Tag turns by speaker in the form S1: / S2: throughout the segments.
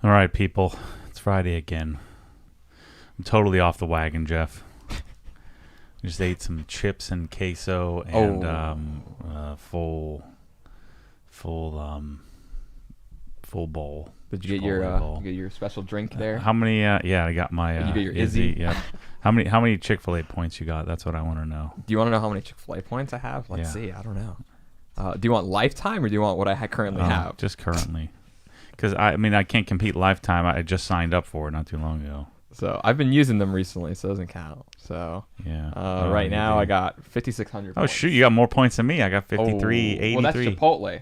S1: All right, people. It's Friday again. I'm totally off the wagon, Jeff. Just ate some chips and queso and full bowl.
S2: Did you get your special drink there?
S1: How many? I got my.
S2: Did you get your Izzy?
S1: Yeah. How many Chick-fil-A points you got? That's what I want to know.
S2: Do you want to know how many Chick-fil-A points I have? Let's see. I don't know. Do you want lifetime or do you want what I currently have?
S1: Just currently. Because I can't compete lifetime. I just signed up for it not too long ago.
S2: So I've been using them recently, so it doesn't count. So
S1: yeah.
S2: Right now I got 5,600
S1: points. Oh shoot, you got more points than me. I got 5383.
S2: Well, that's Chipotle.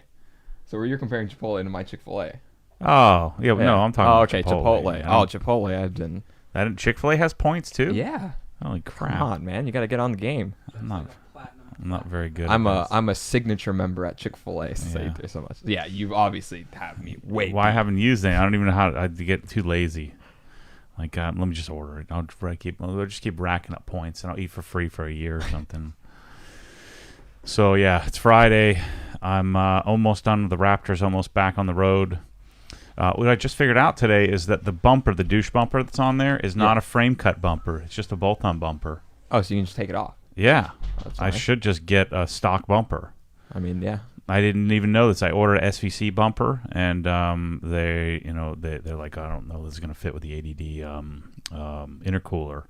S2: So you're comparing Chipotle to my Chick-fil-A.
S1: Oh yeah, no, I'm talking.
S2: Okay, Chipotle. Chipotle. I've been.
S1: That Chick-fil-A has points too.
S2: Yeah.
S1: Holy crap!
S2: Come on, man, you got to get on the game.
S1: I'm not very good.
S2: I'm a signature member at Chick-fil-A. Thank you so much. Yeah, you obviously have me way.
S1: Well, I haven't used it. I don't even know how to get too lazy. Like, let me just order it. I'll just keep racking up points, and I'll eat for free for a year or something. So yeah, it's Friday. I'm almost done with the Raptors. Almost back on the road. What I just figured out today is that the bumper, the douche bumper that's on there, is not a frame cut bumper. It's just a bolt-on bumper.
S2: Oh, so you can just take it off.
S1: Yeah, I should just get a stock bumper.
S2: I mean, yeah.
S1: I didn't even know this. I ordered an SVC bumper, and they're like, I don't know, this is going to fit with the ADD intercooler.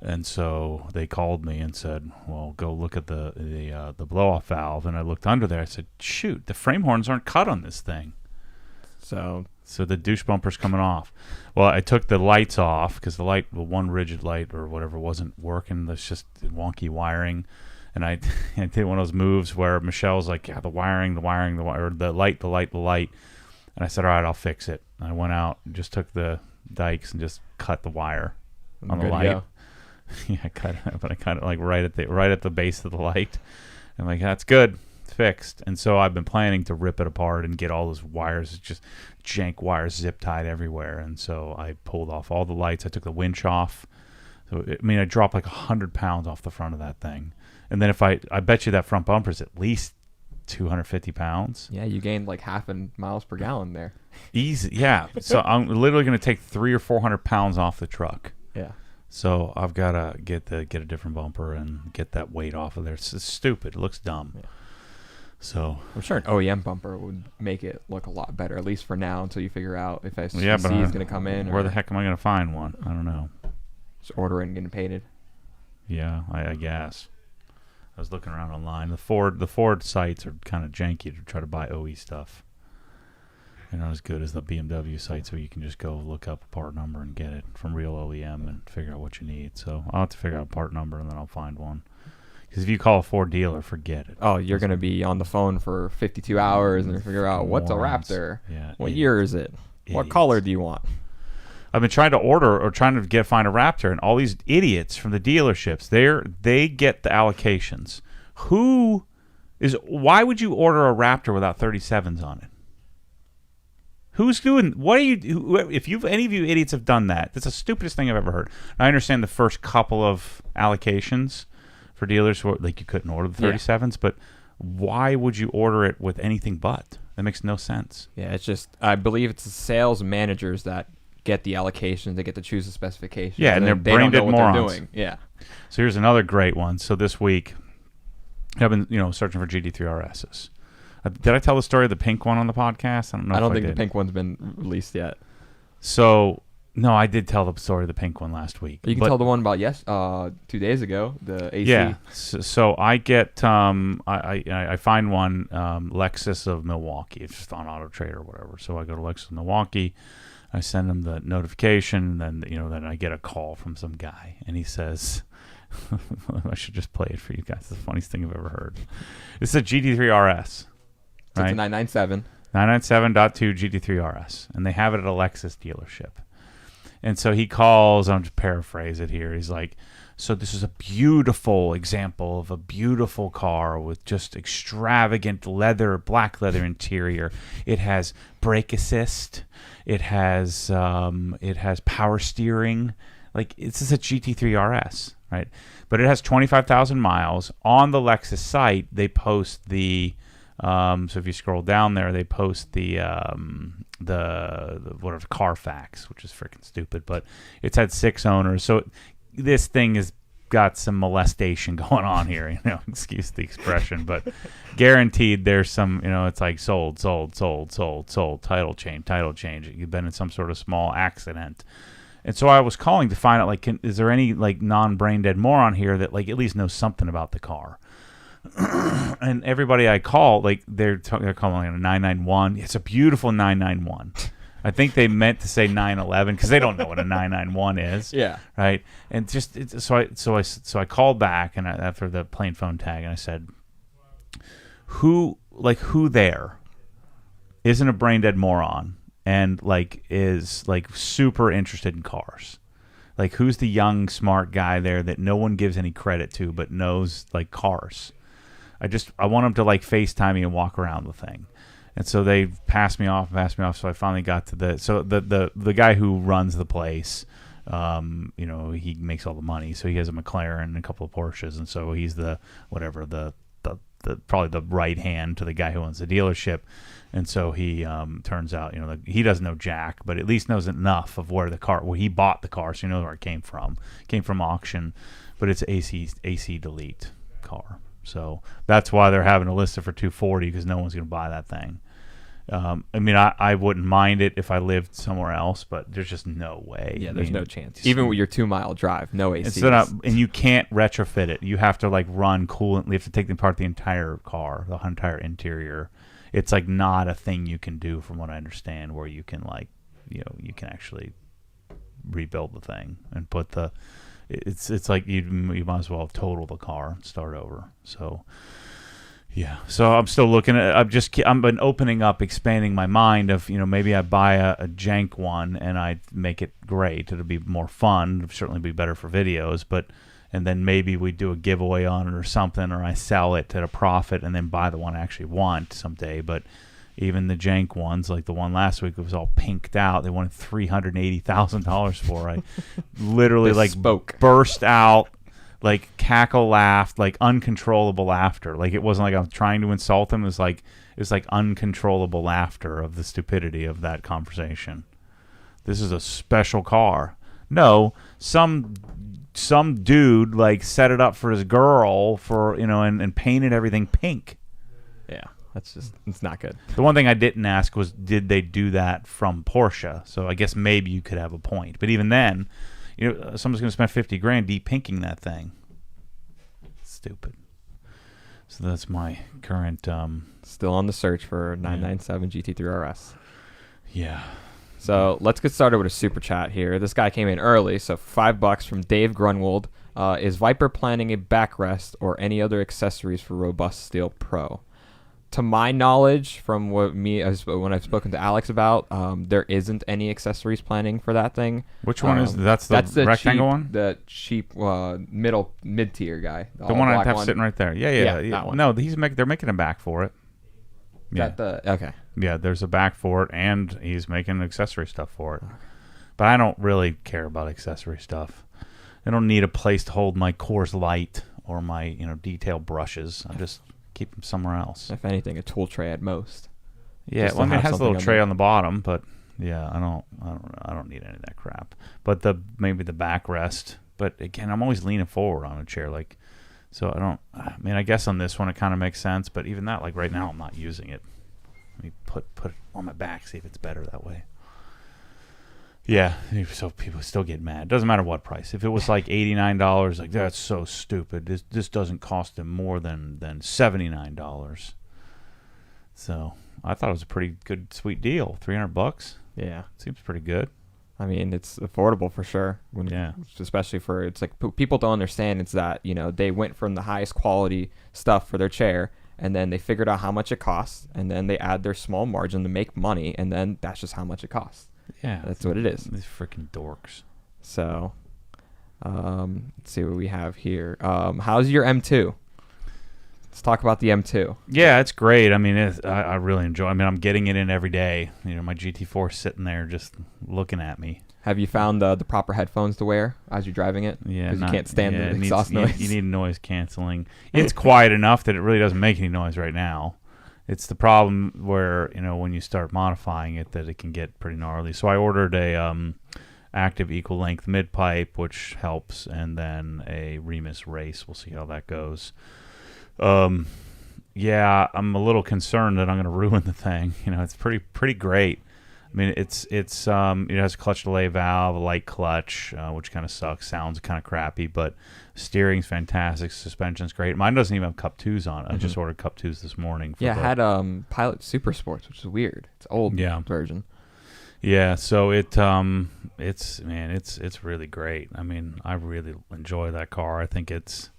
S1: And so they called me and said, well, go look at the blow-off valve. And I looked under there. I said, shoot, the frame horns aren't cut on this thing. So the douche bumper's coming off. Well, I took the lights off because the one rigid light or whatever wasn't working. That's just wonky wiring. And I did one of those moves where Michelle's like, yeah, the light. And I said, all right, I'll fix it. And I went out and just took the dikes and just cut the wire on the light. Yeah, I cut it like right at the base of the light. I'm like, that's good. It's fixed. And so I've been planning to rip it apart and get all those wires, just jank wires zip tied everywhere. And so I pulled off all the lights. I took the winch off. So I dropped like 100 pounds off the front of that thing. And then if I bet you that front bumper is at least 250 pounds.
S2: Yeah, you gained like half a miles per gallon there.
S1: Easy, yeah. So I'm literally going to take 300 or 400 pounds off the truck.
S2: Yeah.
S1: So I've got to get a different bumper and get that weight off of there. It's stupid. It looks dumb. Yeah. So
S2: I'm sure an OEM bumper would make it look a lot better, at least for now, until you figure out if SVC is going to come in.
S1: Where the heck am I going to find one? I don't know.
S2: Just order it and get it painted.
S1: Yeah, I guess. I was looking around online. The Ford sites are kind of janky to try to buy OE stuff. They're not as good as the BMW sites where you can just go look up a part number and get it from real OEM and figure out what you need. So I'll have to figure out a part number and then I'll find one. Because if you call a Ford dealer, forget it.
S2: Oh, you're going to be on the phone for 52 hours and figure out what's a Raptor.
S1: Yeah,
S2: what year is it? What color do you want?
S1: I've been trying to find a Raptor, and all these idiots from the dealerships, they get the allocations. Why would you order a Raptor without 37s on it? Who's doing? What are you? If any of you idiots have done that, that's the stupidest thing I've ever heard. I understand the first couple of allocations for dealers, like you couldn't order the 37s, but why would you order it with anything but? That makes no sense.
S2: Yeah, it's just I believe it's the sales managers that get the allocations, they get to choose the specifications.
S1: Yeah, and they're brain dead morons.
S2: Doing. Yeah.
S1: So here's another great one. So this week, I've been searching for GT3 RSs. Did I tell the story of the pink one on the podcast? I don't think
S2: the pink one's been released yet.
S1: So no, I did tell the story of the pink one last week.
S2: You can tell the one about 2 days ago, the AC.
S1: Yeah. So I get I find one Lexus of Milwaukee. It's just on Auto Trader or whatever. So I go to Lexus of Milwaukee. I send him the notification, then then I get a call from some guy, and he says, "I should just play it for you guys. It's the funniest thing I've ever heard." It's a GT3 RS,
S2: right? It's a 997. 997.2
S1: GT3 RS, and they have it at a Lexus dealership. And so he calls. I'm just paraphrase it here. He's like, "So this is a beautiful example of a beautiful car with just extravagant black leather interior. It has brake assist. It has power steering. Like this is a GT3 RS, right? But it has 25,000 miles. On the Lexus site, they post the So if you scroll down there, they post the whatever Carfax, which is freaking stupid, but it's had 6 owners. So this thing has got some molestation going on here, excuse the expression, but guaranteed there's some, it's like sold, title change. You've been in some sort of small accident. And so I was calling to find out, like, is there any, like, non-brain dead moron here that, like, at least knows something about the car? And everybody I call, like, they're calling it a 991. It's a beautiful 991. I think they meant to say 911 because they don't know what a 991 is.
S2: Yeah.
S1: Right. And so I called back and after the plain phone tag, and I said, who there isn't a brain dead moron and like is like super interested in cars? Like, who's the young smart guy there that no one gives any credit to but knows like cars? I want them to like FaceTime me and walk around the thing. And so they passed me off. So I finally got to the guy who runs the place. He makes all the money. So he has a McLaren and a couple of Porsches, and so he's the probably the right hand to the guy who owns the dealership. And so he turns out he doesn't know jack, but at least knows enough of where he bought the car, so he knows where it came from. Came from auction, but it's AC delete car. So that's why they're having to list it for $240 because no one's going to buy that thing. I wouldn't mind it if I lived somewhere else, but there's just no way.
S2: Yeah, there's no chance. Even with your 2-mile drive, no AC.
S1: And you can't retrofit it. You have to like run coolant. You have to take apart the entire car, the entire interior. It's like not a thing you can do, from what I understand, where you can you can actually rebuild the thing and put the. It's like you might as well total the car and start over. So, yeah. So I'm still looking at. I've been opening up, expanding my mind of maybe I buy a jank one and I make it great. It'll be more fun. It'll certainly be better for videos. And then maybe we do a giveaway on it or something, or I sell it at a profit and then buy the one I actually want someday. But even the jank ones, like the one last week, it was all pinked out. They wanted $380,000 for. I literally burst out, like cackle laughed, like uncontrollable laughter. Like it wasn't like I was trying to insult them. It was like uncontrollable laughter of the stupidity of that conversation. This is a special car. No, some dude like set it up for his girl for and painted everything pink.
S2: Yeah. It's not good.
S1: The one thing I didn't ask was, did they do that from Porsche? So I guess maybe you could have a point. But even then, someone's going to spend $50,000 de-pinking that thing. Stupid. So that's my current.
S2: Still on the search for 997 GT3 RS.
S1: Yeah.
S2: So let's get started with a super chat here. This guy came in early, so $5 from Dave Grunwald. Is Viper planning a backrest or any other accessories for Robust Steel Pro? To my knowledge, from when I've spoken to Alex about, there isn't any accessories planning for that thing.
S1: Which one is that's the rectangle
S2: cheap,
S1: one?
S2: The cheap mid-tier guy.
S1: The one I have sitting right there. Yeah.
S2: That one.
S1: No, they're making a back for it.
S2: Okay.
S1: Yeah, there's a back for it, and he's making accessory stuff for it. But I don't really care about accessory stuff. I don't need a place to hold my Coors Light or my detail brushes. I just keep them somewhere else.
S2: If anything, a tool tray at most.
S1: Yeah, it has a little tray on the bottom, but yeah, I don't need any of that crap. But maybe the backrest. But again, I'm always leaning forward on a chair, like, so I don't. I mean, I guess on this one it kind of makes sense, but even that, like right now, I'm not using it. Let me put it on my back, see if it's better that way. Yeah, so people still get mad. Doesn't matter what price. If it was like $89, like that's so stupid. This doesn't cost them more than $79. So I thought it was a pretty good, sweet deal. $300.
S2: Yeah,
S1: seems pretty good.
S2: I mean, it's affordable for sure. Especially for it's like people don't understand. It's that they went from the highest quality stuff for their chair, and then they figured out how much it costs, and then they add their small margin to make money, and then that's just how much it costs.
S1: Yeah,
S2: that's what it is.
S1: These freaking dorks.
S2: So, let's see what we have here. How's your M2? Let's talk about the M2.
S1: Yeah, it's great. I mean, I really enjoy. I mean, I'm getting it in every day. My GT4 sitting there just looking at me.
S2: Have you found the proper headphones to wear as you're driving it?
S1: Yeah,
S2: because you can't stand the exhaust noise.
S1: You need noise canceling. It's quiet enough that it really doesn't make any noise right now. it's the problem where, when you start modifying it, that it can get pretty gnarly. So I ordered a active equal length mid pipe, which helps, and then a Remus race. We'll see how that goes. Yeah, I'm a little concerned that I'm going to ruin the thing. It's pretty great. I mean, it has a clutch delay valve, a light clutch, which kind of sucks. Sounds kind of crappy, but steering's fantastic. Suspension's great. Mine doesn't even have Cup 2s on it. I just ordered Cup 2s this morning.
S2: Yeah, it had Pilot Super Sports, which is weird. It's an old version. Yeah,
S1: so it's really great. I mean, I really enjoy that car. I think it's.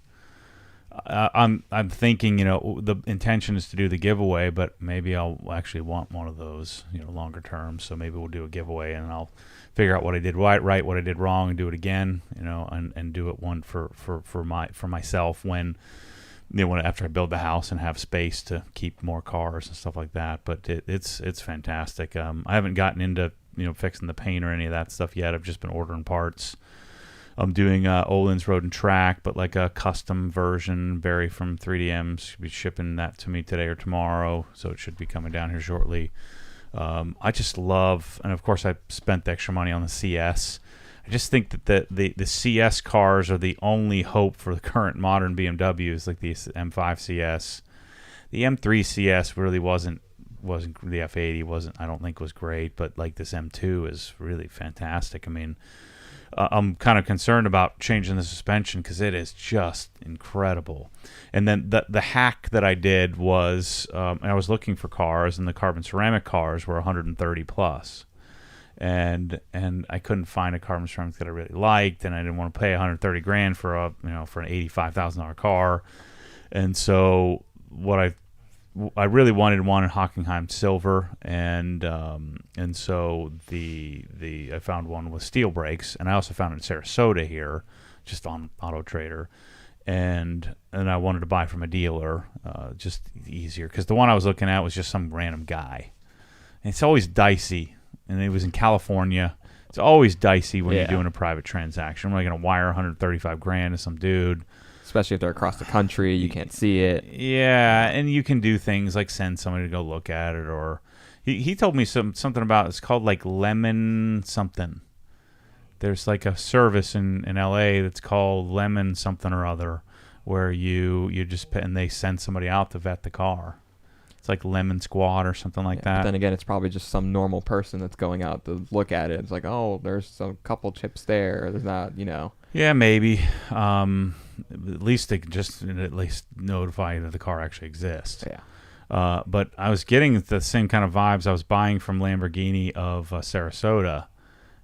S1: I'm thinking, the intention is to do the giveaway, but maybe I'll actually want one of those, longer term. So maybe we'll do a giveaway, and I'll figure out what I did right, what I did wrong, and do it again, and do it one for myself when after I build the house and have space to keep more cars and stuff like that. But it's fantastic. I haven't gotten into fixing the paint or any of that stuff yet. I've just been ordering parts. I'm doing Olin's Road and Track, but like a custom version. Barry from 3DMs should be shipping that to me today or tomorrow, so it should be coming down here shortly. I just love, and of course I spent the extra money on the CS. I just think that the CS cars are the only hope for the current modern BMWs, like the M5 CS. The M3 CS really wasn't the F80 wasn't, I don't think, was great, but like this M2 is really fantastic. I mean, I'm kind of concerned about changing the suspension because it is just incredible. And then the hack that I did was I was looking for cars, and the carbon ceramic cars were 130 plus, and I couldn't find a carbon ceramic that I really liked, and I didn't want to pay 130 grand for an $85,000 car. And so what I really wanted one in Hockenheim silver, and so I found one with steel brakes, and I also found it in Sarasota here, just on Auto Trader, and I wanted to buy from a dealer, just easier, because the one I was looking at was just some random guy, and it's always dicey, and it was in California. It's always dicey when you're doing a private transaction. I'm not going to wire 135 grand to some dude.
S2: Especially if they're across the country, you can't see it.
S1: Yeah, and you can do things like send somebody to go look at it, or he told me something about, it's called like Lemon something. There's like a service in LA that's called Lemon something or other, where you just pay, and they send somebody out to vet the car. It's like Lemon Squad or something like that.
S2: But then again, it's probably just some normal person that's going out to look at it. It's like, oh, there's a couple chips there. There's not,
S1: Yeah, maybe. At least they can just at least notify that the car actually exists.
S2: Yeah.
S1: But I was getting the same kind of vibes I was buying from Lamborghini of Sarasota.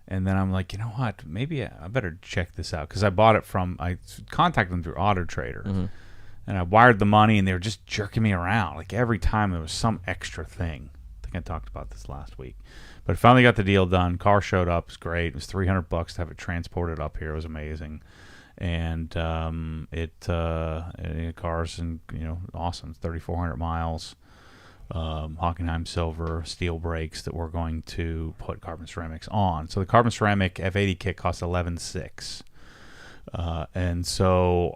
S1: And then I'm like, you know what? Maybe I better check this out. Because I contacted them through Auto Trader. Mm-hmm. And I wired the money, and they were just jerking me around. Like every time there was some extra thing. I think I talked about this last week. But I finally got the deal done. Car showed up. It was great. It was $300 to have it transported up here. It was amazing. And car's in, awesome. 3,400 miles. Hockenheim silver, steel brakes that we're going to put carbon ceramics on. So the carbon ceramic F80 kit costs $11,600. And so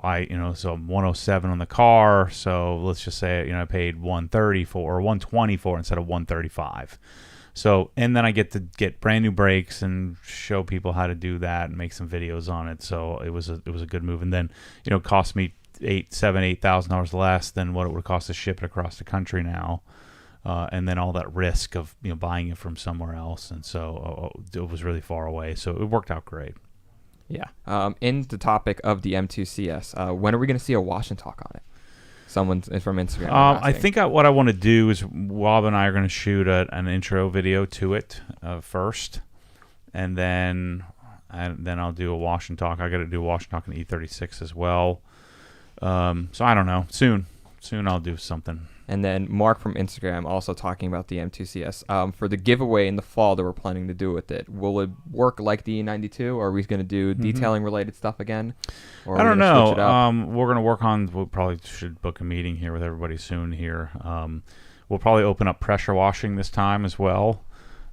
S1: so I'm 107 on the car. So let's just say, I paid 130 for, or 120 for, instead of 135. So, and then I get to get brand new brakes and show people how to do that and make some videos on it. So it was a good move. And then, it cost me $8,000 less than what it would cost to ship it across the country now. And then all that risk of, buying it from somewhere else. And so it was really far away. So it worked out great.
S2: Yeah. In the topic of the M2 CS, when are we going to see a wash and talk on it? Someone from Instagram.
S1: I think what I want to do is Rob and I are going to shoot an intro video to it first, and then I'll do a wash and talk. I got to do a wash and talk on the E36 as well. So I don't know. Soon I'll do something.
S2: And then Mark from Instagram also talking about the M2CS. For the giveaway in the fall that we're planning to do with it, will it work like the E92, or are we going to do detailing related stuff again? Or
S1: I don't know. We're going to work on, we'll probably should book a meeting here with everybody soon here. We'll probably open up pressure washing this time as well.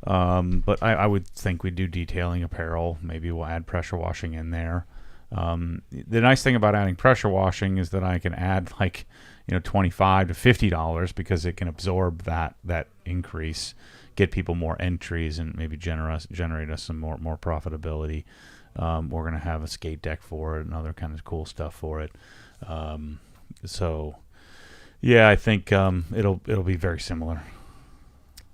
S1: But I would think we'd do detailing apparel. Maybe we'll add pressure washing in there. The nice thing about adding pressure washing is that I can add, like, $25 to $50 because it can absorb that increase, get people more entries, and maybe generate us some more profitability. We're going to have a skate deck for it and other kind of cool stuff for it. So yeah, I think it'll be very similar.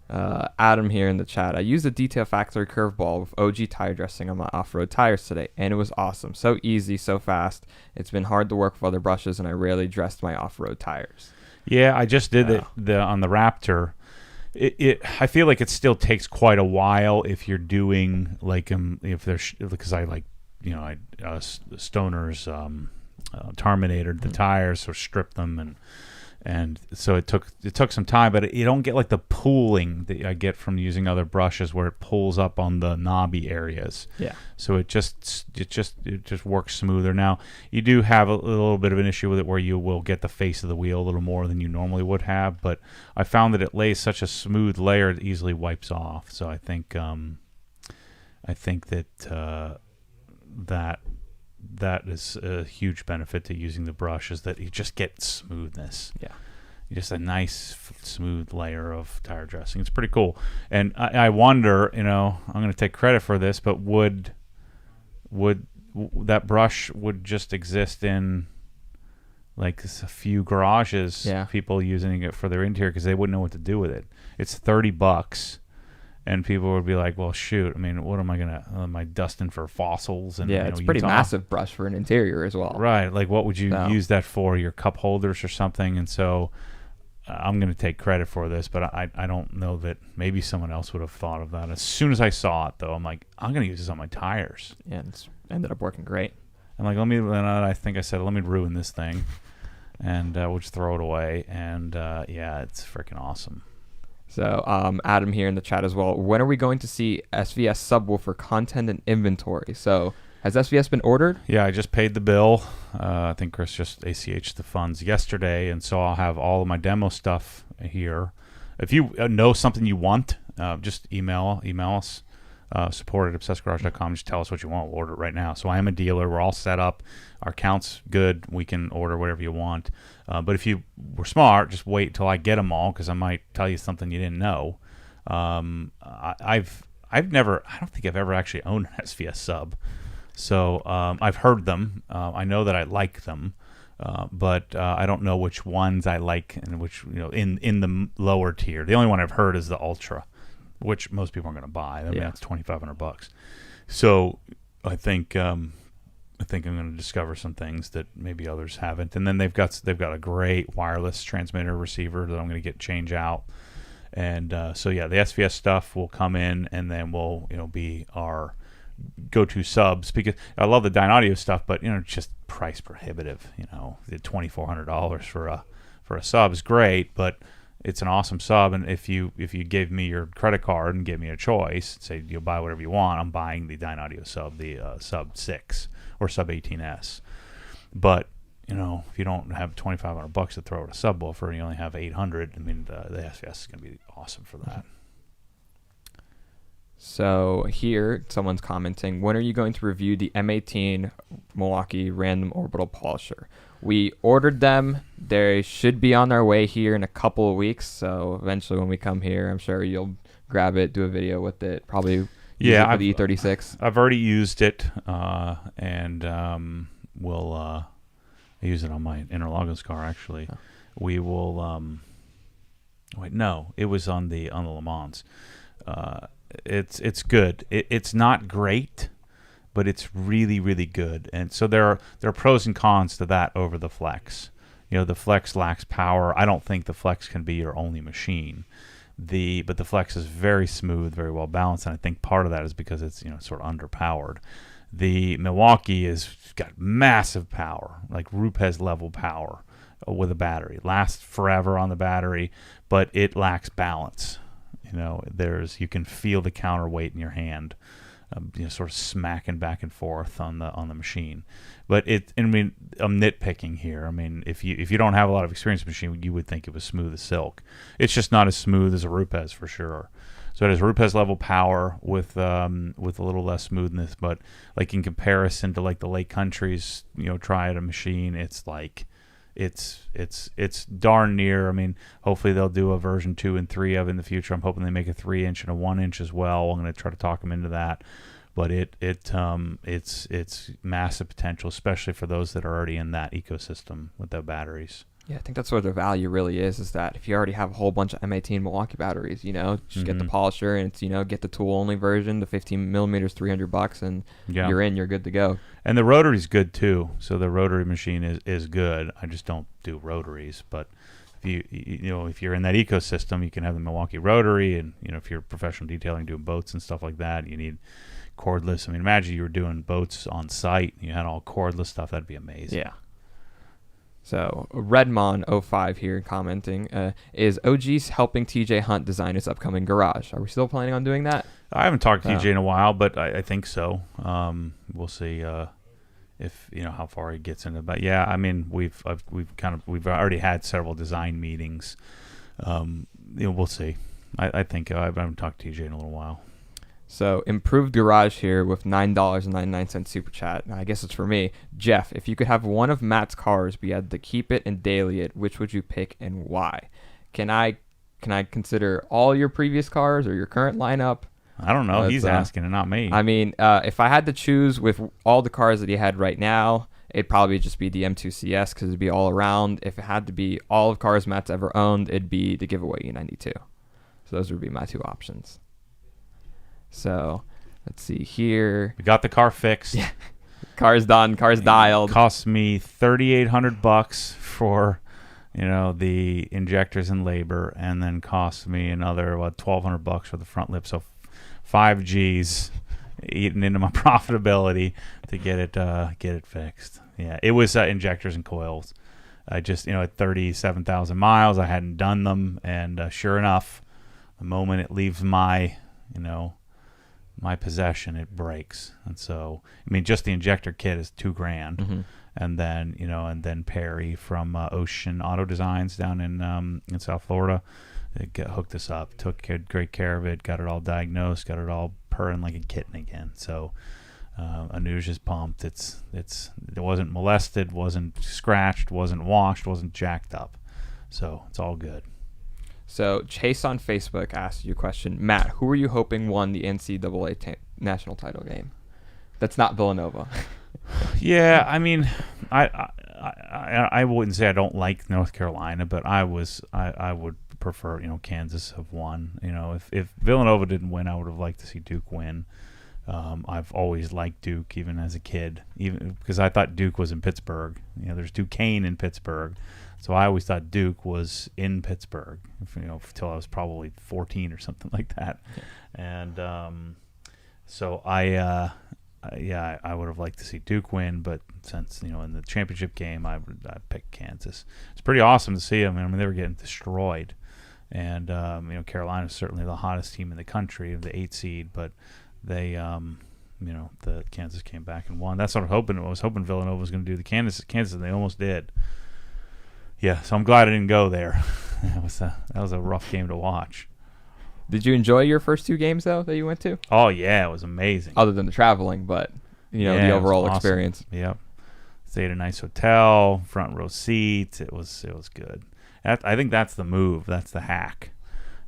S2: Adam here in the chat. I used the Detail Factory curveball with OG tire dressing on my off-road tires today, and it was awesome. So easy, so fast. It's been hard to work with other brushes, and I rarely dressed my off-road tires.
S1: Yeah, I just did it on the Raptor. I feel like it still takes quite a while if you're doing like if there's, because I like Stoner's Terminator the tires, so strip them and so it took some time, but you don't get like the pooling that I get from using other brushes where it pulls up on the knobby areas.
S2: Yeah.
S1: So it just works smoother. Now you do have a little bit of an issue with it where you will get the face of the wheel a little more than you normally would have, but I found that it lays such a smooth layer it easily wipes off. So I think that is a huge benefit to using the brush, is that you just get smoothness.
S2: Yeah.
S1: Just a nice smooth layer of tire dressing. It's pretty cool. And I wonder, I'm going to take credit for this, but would that brush would just exist in like a few garages, people using it for their interior because they wouldn't know what to do with it. It's $30. And people would be like, well, shoot, I mean, what am I dusting for fossils? And
S2: it's a pretty massive brush for an interior as well.
S1: Right. Like, what would you use that for? Your cup holders or something? And so I'm going to take credit for this, but I don't know that maybe someone else would have thought of that. As soon as I saw it, though, I'm like, I'm going to use this on my tires.
S2: Yeah, and it's ended up working great.
S1: I'm like, let me ruin this thing, and we'll just throw it away. And, it's freaking awesome.
S2: So Adam here in the chat as well. When are we going to see SVS subwoofer content and inventory? So has SVS been ordered?
S1: Yeah, I just paid the bill. I think Chris just ACH'd the funds yesterday, and so I'll have all of my demo stuff here. If you know something you want, just email us, support@obsessedgarage.com. Just tell us what you want. We'll order it right now. So I am a dealer. We're all set up. Our account's good. We can order whatever you want. But if you were smart, just wait till I get them all, because I might tell you something you didn't know. I don't think I've ever actually owned an SVS sub. So I've heard them. I know that I like them, but I don't know which ones I like and which, in the lower tier. The only one I've heard is the Ultra, which most people aren't going to buy. I mean, that's $2,500. So I think I'm going to discover some things that maybe others haven't. And then they've got a great wireless transmitter receiver that I'm going to change out. And the SVS stuff will come in, and then will be our go-to subs, because I love the Dyne Audio stuff, but it's just price prohibitive. The $2,400 for a sub is great, but it's an awesome sub. And if you gave me your credit card and gave me a choice, say you'll buy whatever you want, I'm buying the Dyne Audio sub, the sub 6 or sub 18S. But if you don't have $2,500 to throw at a subwoofer and you only have $800, I mean, the SVS is going to be awesome for that.
S2: So here, someone's commenting, when are you going to review the M18 Milwaukee Random Orbital Polisher? We ordered them. They should be on their way here in a couple of weeks. So eventually when we come here, I'm sure you'll grab it, do a video with it, probably for the E36.
S1: I've already used it, and we'll use it on my Interlagos car, actually. Oh. We will... it was on the Le Mans. It's good. It's not great, but it's really, really good. And so there are pros and cons to that over the Flex. The Flex lacks power. I don't think the Flex can be your only machine. But the Flex is very smooth, very well balanced, and I think part of that is because it's sort of underpowered. The Milwaukee has got massive power, like Rupes level power with a battery. It lasts forever on the battery, but it lacks balance. You can feel the counterweight in your hand, sort of smacking back and forth on the machine. But I'm nitpicking here. I mean, if you don't have a lot of experience with the machine, you would think it was smooth as silk. It's just not as smooth as a Rupes for sure. So it has Rupes level power with a little less smoothness, but like in comparison to like the Lake Country's Triad machine, it's like it's darn near. I mean, hopefully they'll do a version 2 and 3 of it in the future. I'm hoping they make a 3-inch and a 1-inch as well. I'm going to try to talk them into that. But it's massive potential, especially for those that are already in that ecosystem with the batteries.
S2: Yeah, I think that's what the value really is that if you already have a whole bunch of M18 Milwaukee batteries, just get the polisher and it's, get the tool only version, the 15 millimeters, $300, and you're good to go.
S1: And the rotary's good too. So the rotary machine is good. I just don't do rotaries, but if you're in that ecosystem, you can have the Milwaukee rotary, and if you're professional detailing, doing boats and stuff like that, you need cordless. I mean, imagine you were doing boats on site and you had all cordless stuff. That'd be amazing.
S2: Yeah. So Redmon05 here commenting, is OG's helping TJ Hunt design his upcoming garage? Are we still planning on doing that?
S1: I haven't talked to TJ in a while, but I think so. We'll see if how far he gets into it. But yeah, I mean we've already had several design meetings. We'll see. I think I haven't talked to TJ in a little while.
S2: So improved garage here with $9.99 super chat. I guess it's for me. Jeff, if you could have one of Matt's cars, but you had to keep it and daily it, which would you pick and why? Can I consider all your previous cars or your current lineup?
S1: I don't know. He's asking and not me.
S2: I mean, if I had to choose with all the cars that he had right now, it'd probably just be the M2 CS because it'd be all around. If it had to be all of cars Matt's ever owned, it'd be the giveaway E92. So those would be my two options. So let's see here.
S1: We got the car fixed.
S2: Yeah. Car's done. Car's dialed.
S1: Cost me $3,800 for, the injectors and labor, and then cost me another $1,200 for the front lip. So 5 G's eating into my profitability to get it fixed. Yeah, it was injectors and coils. I just at 37,000 miles, I hadn't done them, and sure enough, the moment it leaves my my possession, it breaks. And so, I mean, just the injector kit is $2,000.
S2: Mm-hmm.
S1: And then Perry from Ocean Auto Designs down in South Florida, hooked us up, took great care of it, got it all diagnosed, got it all purring like a kitten again. So Anuja's pumped. It wasn't molested, wasn't scratched, wasn't washed, wasn't jacked up. So it's all good.
S2: So Chase on Facebook asked you a question. Matt, who are you hoping won the NCAA national title game? That's not Villanova.
S1: Yeah, I mean, I wouldn't say I don't like North Carolina, but I would prefer Kansas have won. If Villanova didn't win, I would have liked to see Duke win. I've always liked Duke, even as a kid, even because I thought Duke was in Pittsburgh. There's Duquesne in Pittsburgh. So I always thought Duke was in Pittsburgh, until I was probably 14 or something like that. And so I would have liked to see Duke win, but since in the championship game, I picked Kansas. It's pretty awesome to see them. I mean, they were getting destroyed, and Carolina's certainly the hottest team in the country, the 8 seed, but they the Kansas came back and won. That's what I'm hoping. I was hoping Villanova was going to do the Kansas, and they almost did. Yeah, so I'm glad I didn't go there. That was a rough game to watch.
S2: Did you enjoy your first 2 games though that you went to?
S1: Oh yeah, it was amazing.
S2: Other than the traveling, but the overall experience.
S1: Yep. Stayed at a nice hotel, front row seats. It was good. I think that's the move. That's the hack.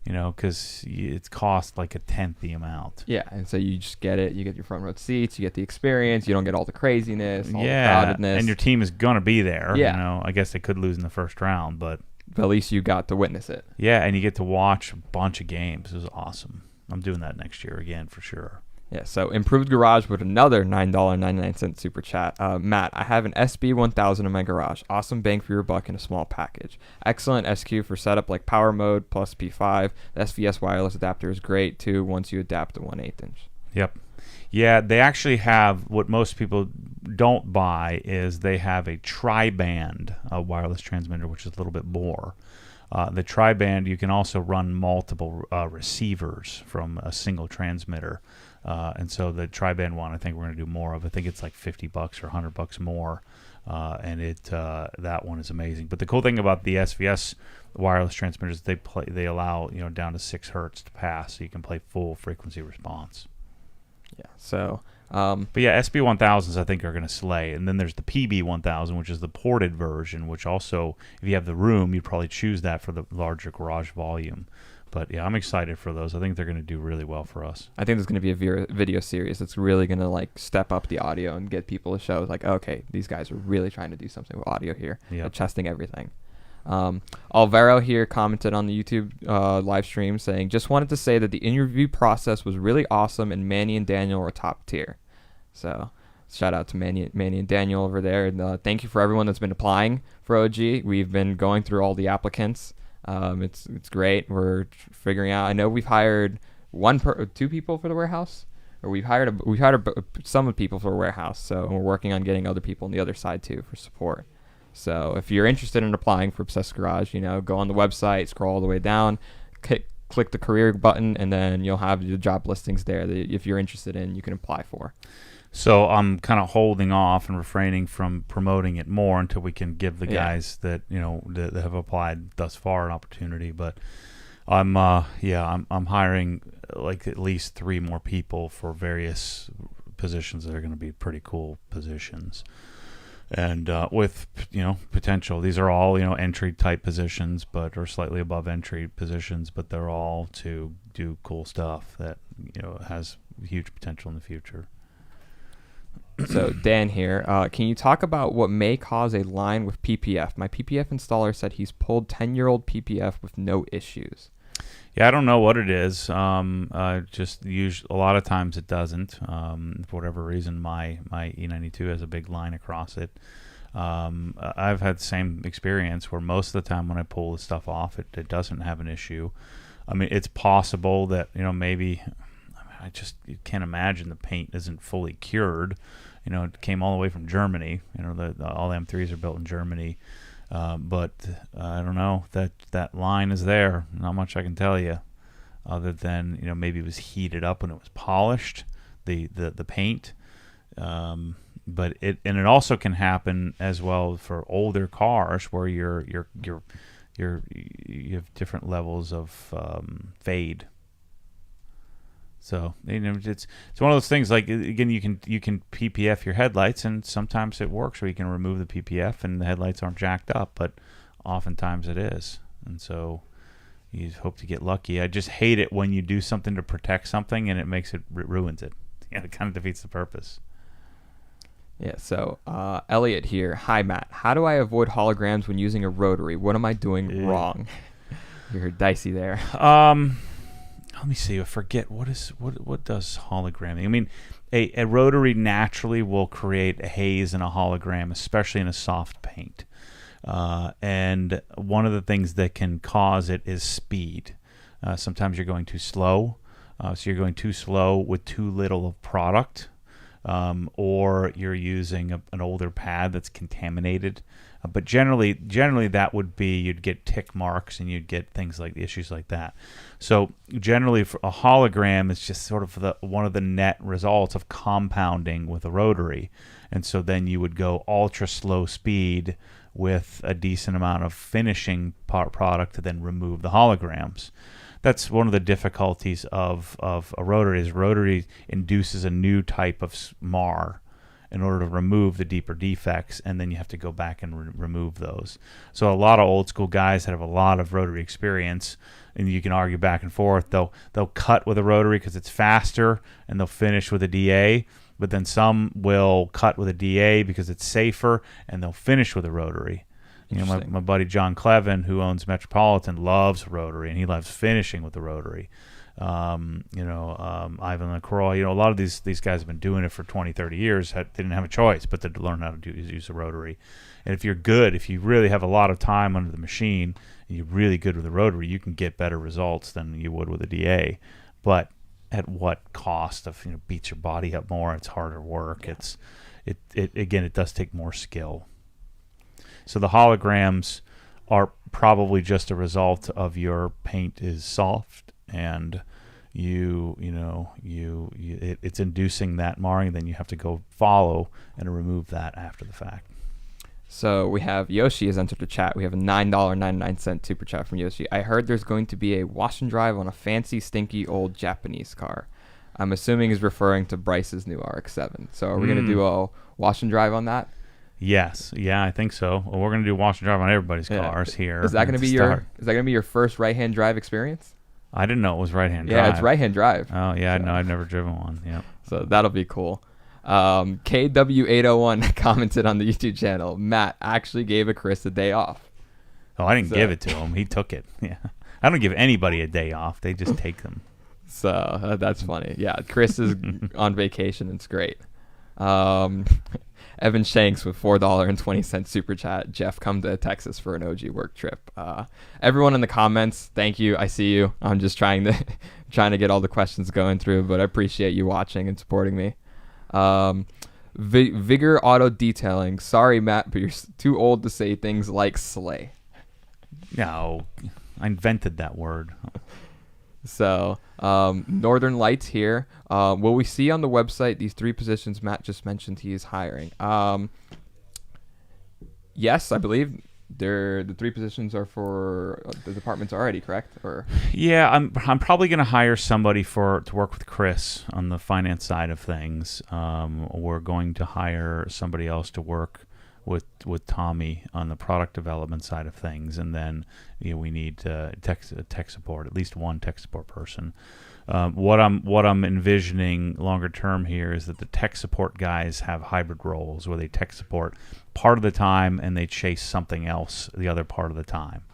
S1: Because it's cost like a tenth the amount.
S2: Yeah, and so you just get it. You get your front row seats. You get the experience. You don't get all the craziness, all the crowdedness.
S1: And your team is going to be there.
S2: Yeah.
S1: I guess they could lose in the first round, but
S2: at least you got to witness it.
S1: Yeah, and you get to watch a bunch of games. It was awesome. I'm doing that next year again for sure.
S2: Yeah, so improved garage with another $9.99 super chat. Matt, I have an SB1000 in my garage. Awesome bang for your buck in a small package. Excellent SQ for setup like power mode plus P5. The SVS wireless adapter is great too once you adapt to 1/8 inch.
S1: Yep. Yeah, they actually have what most people don't buy is they have a tri-band wireless transmitter, which is a little bit more. The tri-band, you can also run multiple receivers from a single transmitter. And so the tri-band one, I think we're going to do more of. I think it's like $50 or $100 more, and that one is amazing. But the cool thing about the SVS wireless transmitters, they allow down to 6 hertz to pass, so you can play full frequency response.
S2: Yeah. So
S1: But yeah, SB1000s I think are going to slay. And then there's the PB1000, which is the ported version, which also, if you have the room, you'd probably choose that for the larger garage volume. But yeah, I'm excited for those. I think they're going to do really well for us.
S2: I think there's going to be a video series that's really going to like step up the audio and get people to show like, okay, these guys are really trying to do something with audio here.
S1: Yep.
S2: Testing everything. Alvaro here commented on the YouTube live stream saying, just wanted to say that the interview process was really awesome and Manny and Daniel were top tier. So shout out to Manny and Daniel over there. And thank you for everyone that's been applying for OG. We've been going through all the applicants. It's great. We're figuring out. I know we've hired two people for the warehouse, or we've hired some people for the warehouse. So we're working on getting other people on the other side too for support. So if you're interested in applying for Obsessed Garage, go on the website, scroll all the way down, click the career button, and then you'll have the job listings there that if you're interested in, you can apply for.
S1: So I'm kind of holding off and refraining from promoting it more until we can give the guys that that have applied thus far an opportunity. But I'm hiring like at least 3 more people for various positions that are going to be pretty cool positions. And with potential, these are all entry type positions, or slightly above entry positions, but they're all to do cool stuff that has huge potential in the future.
S2: So Dan here, can you talk about what may cause a line with PPF? My PPF installer said he's pulled 10-year-old PPF with no issues.
S1: Yeah, I don't know what it is. Just a lot of times it doesn't. For whatever reason, my E92 has a big line across it. I've had the same experience where most of the time when I pull the stuff off, it doesn't have an issue. I mean, it's possible that maybe you can't imagine the paint isn't fully cured. It came all the way from Germany. All the M3s are built in Germany. But I don't know, that line is there. Not much I can tell you, other than maybe it was heated up when it was polished, the paint. But it also can happen as well for older cars where you have different levels of fade. So it's one of those things. Like again, you can PPF your headlights, and sometimes it works where you can remove the PPF and the headlights aren't jacked up, but oftentimes it is, and so you hope to get lucky. I just hate it when you do something to protect something and it ruins it. It kind of defeats the purpose.
S2: Yeah. So Elliot here. Hi Matt. How do I avoid holograms when using a rotary? What am I doing wrong? You're dicey there.
S1: Let me see. I forget what does hologramming. I mean, a rotary naturally will create a haze and a hologram, especially in a soft paint. And one of the things that can cause it is speed. Sometimes you're going too slow, so you're going too slow with too little of product, or you're using an older pad that's contaminated. But generally that would be you'd get tick marks and you'd get things like issues like that. So generally, for a hologram is just sort of one of the net results of compounding with a rotary, and so then you would go ultra slow speed with a decent amount of finishing product to then remove the holograms. That's one of the difficulties of a rotary. Is rotary induces a new type of mar in order to remove the deeper defects, and then you have to go back and remove those. So a lot of old school guys that have a lot of rotary experience, and you can argue back and forth, they'll cut with a rotary because it's faster, and they'll finish with a DA, but then some will cut with a DA because it's safer, and they'll finish with a rotary. My buddy John Clevin, who owns Metropolitan, loves rotary, and he loves finishing with the rotary. Ivan LaCroix, a lot of these guys have been doing it for 20, 30 years. They didn't have a choice but to learn how to use a rotary. And if you're good, if you really have a lot of time under the machine, and you're really good with a rotary, you can get better results than you would with a DA. But at what cost of beats your body up more? It's harder work. Yeah. It does take more skill. So the holograms are probably just a result of your paint is soft and it's inducing that marring. Then you have to go follow and remove that after the fact.
S2: So we have Yoshi has entered the chat. We have a $9.99 super chat from Yoshi. I heard there's going to be a wash and drive on a fancy, stinky old Japanese car. I'm assuming he's referring to Bryce's new RX-7. So are we going to do a wash and drive on that?
S1: Yes. Yeah, I think so. Well, we're going to do wash and drive on everybody's cars here.
S2: Is that going to be your first right-hand drive experience?
S1: I didn't know it was right-hand drive.
S2: Yeah, it's right-hand drive.
S1: Oh, yeah, so. No, I've never driven one. Yeah.
S2: So that'll be cool. KW801 commented on the YouTube channel, Matt actually gave Chris a day off.
S1: Oh, I didn't give it to him. He took it. Yeah. I don't give anybody a day off. They just take them.
S2: So that's funny. Yeah, Chris is on vacation. It's great. Evan Shanks with $4.20 super chat. Jeff, come to Texas for an OG work trip. Everyone in the comments, thank you. I see you. I'm just trying to get all the questions going through, but I appreciate you watching and supporting me. Vigor Auto Detailing. Sorry, Matt, but you're too old to say things like slay.
S1: No, I invented that word.
S2: So, Northern Lights here. Will we see on the website these 3 positions Matt just mentioned he is hiring? Yes, I believe the 3 positions are for the departments already, correct? Or
S1: yeah, I'm probably going to hire somebody to work with Chris on the finance side of things. We're going to hire somebody else to work with Tommy on the product development side of things, and then we need tech support, at least one tech support person. What I'm envisioning longer term here is that the tech support guys have hybrid roles where they tech support part of the time and they chase something else the other part of the time.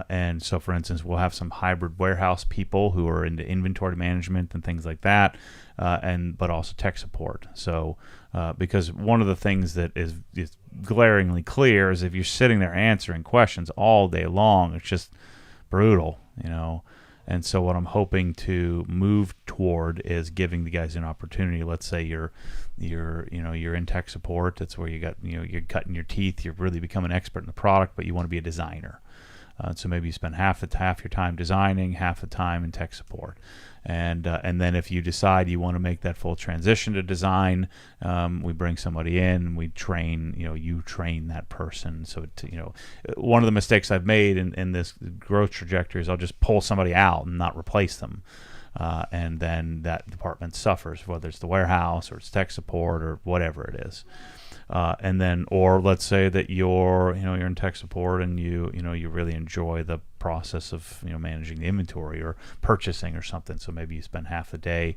S1: And so, for instance, we'll have some hybrid warehouse people who are into inventory management and things like that, but also tech support. So, because one of the things that is glaringly clear is if you're sitting there answering questions all day long, it's just brutal, And so, what I'm hoping to move toward is giving the guys an opportunity. Let's say you're in tech support. That's where you're cutting your teeth. You're really becoming an expert in the product, but you want to be a designer. So maybe you spend half your time designing, half the time in tech support, and then if you decide you want to make that full transition to design, we bring somebody in and we train. You train that person. So one of the mistakes I've made in this growth trajectory is I'll just pull somebody out and not replace them, and then that department suffers, whether it's the warehouse or it's tech support or whatever it is. And then, or let's say that you're in tech support and you really enjoy the process of managing the inventory or purchasing or something. So maybe you spend half the day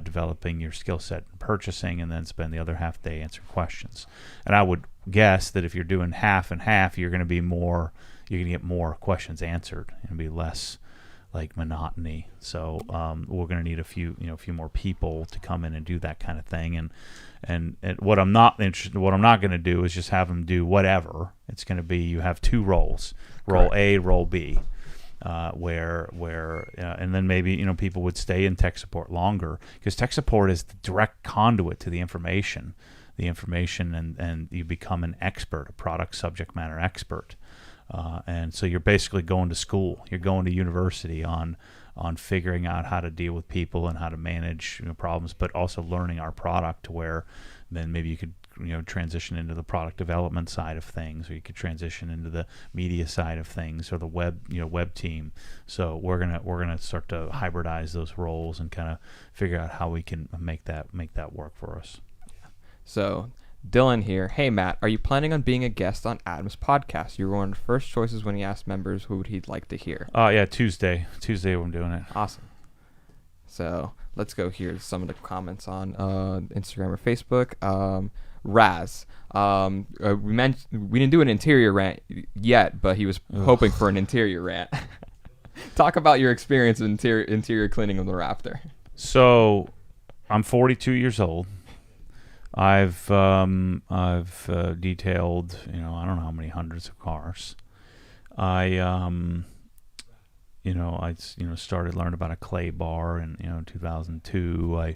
S1: developing your skill set in purchasing, and then spend the other half day answering questions. And I would guess that if you're doing half and half, you're going to get more questions answered and be less like monotony. So we're going to need a few more people to come in and do that kind of thing. And what I'm not going to do is just have them do whatever. It's going to be you have 2 roles, role Correct. A, role B, and then maybe people would stay in tech support longer, because tech support is the direct conduit to the information, and you become an expert, a product subject matter expert. And so you're basically going to school. You're going to university on figuring out how to deal with people and how to manage problems, but also learning our product to where then maybe you could transition into the product development side of things, or you could transition into the media side of things, or the web team. So we're gonna start to hybridize those roles and kind of figure out how we can make that work for us.
S2: So Dylan here. Hey, Matt, are you planning on being a guest on Adam's podcast? You were one of the first choices when he asked members who he'd like to hear.
S1: Yeah, Tuesday I'm doing it.
S2: Awesome. So let's go here to some of the comments on Instagram or Facebook. Raz. We didn't do an interior rant yet, but he was hoping for an interior rant. Talk about your experience in interior cleaning of the Raptor.
S1: So I'm 42 years old. I've detailed, I don't know how many hundreds of cars. I started learning about a clay bar in 2002.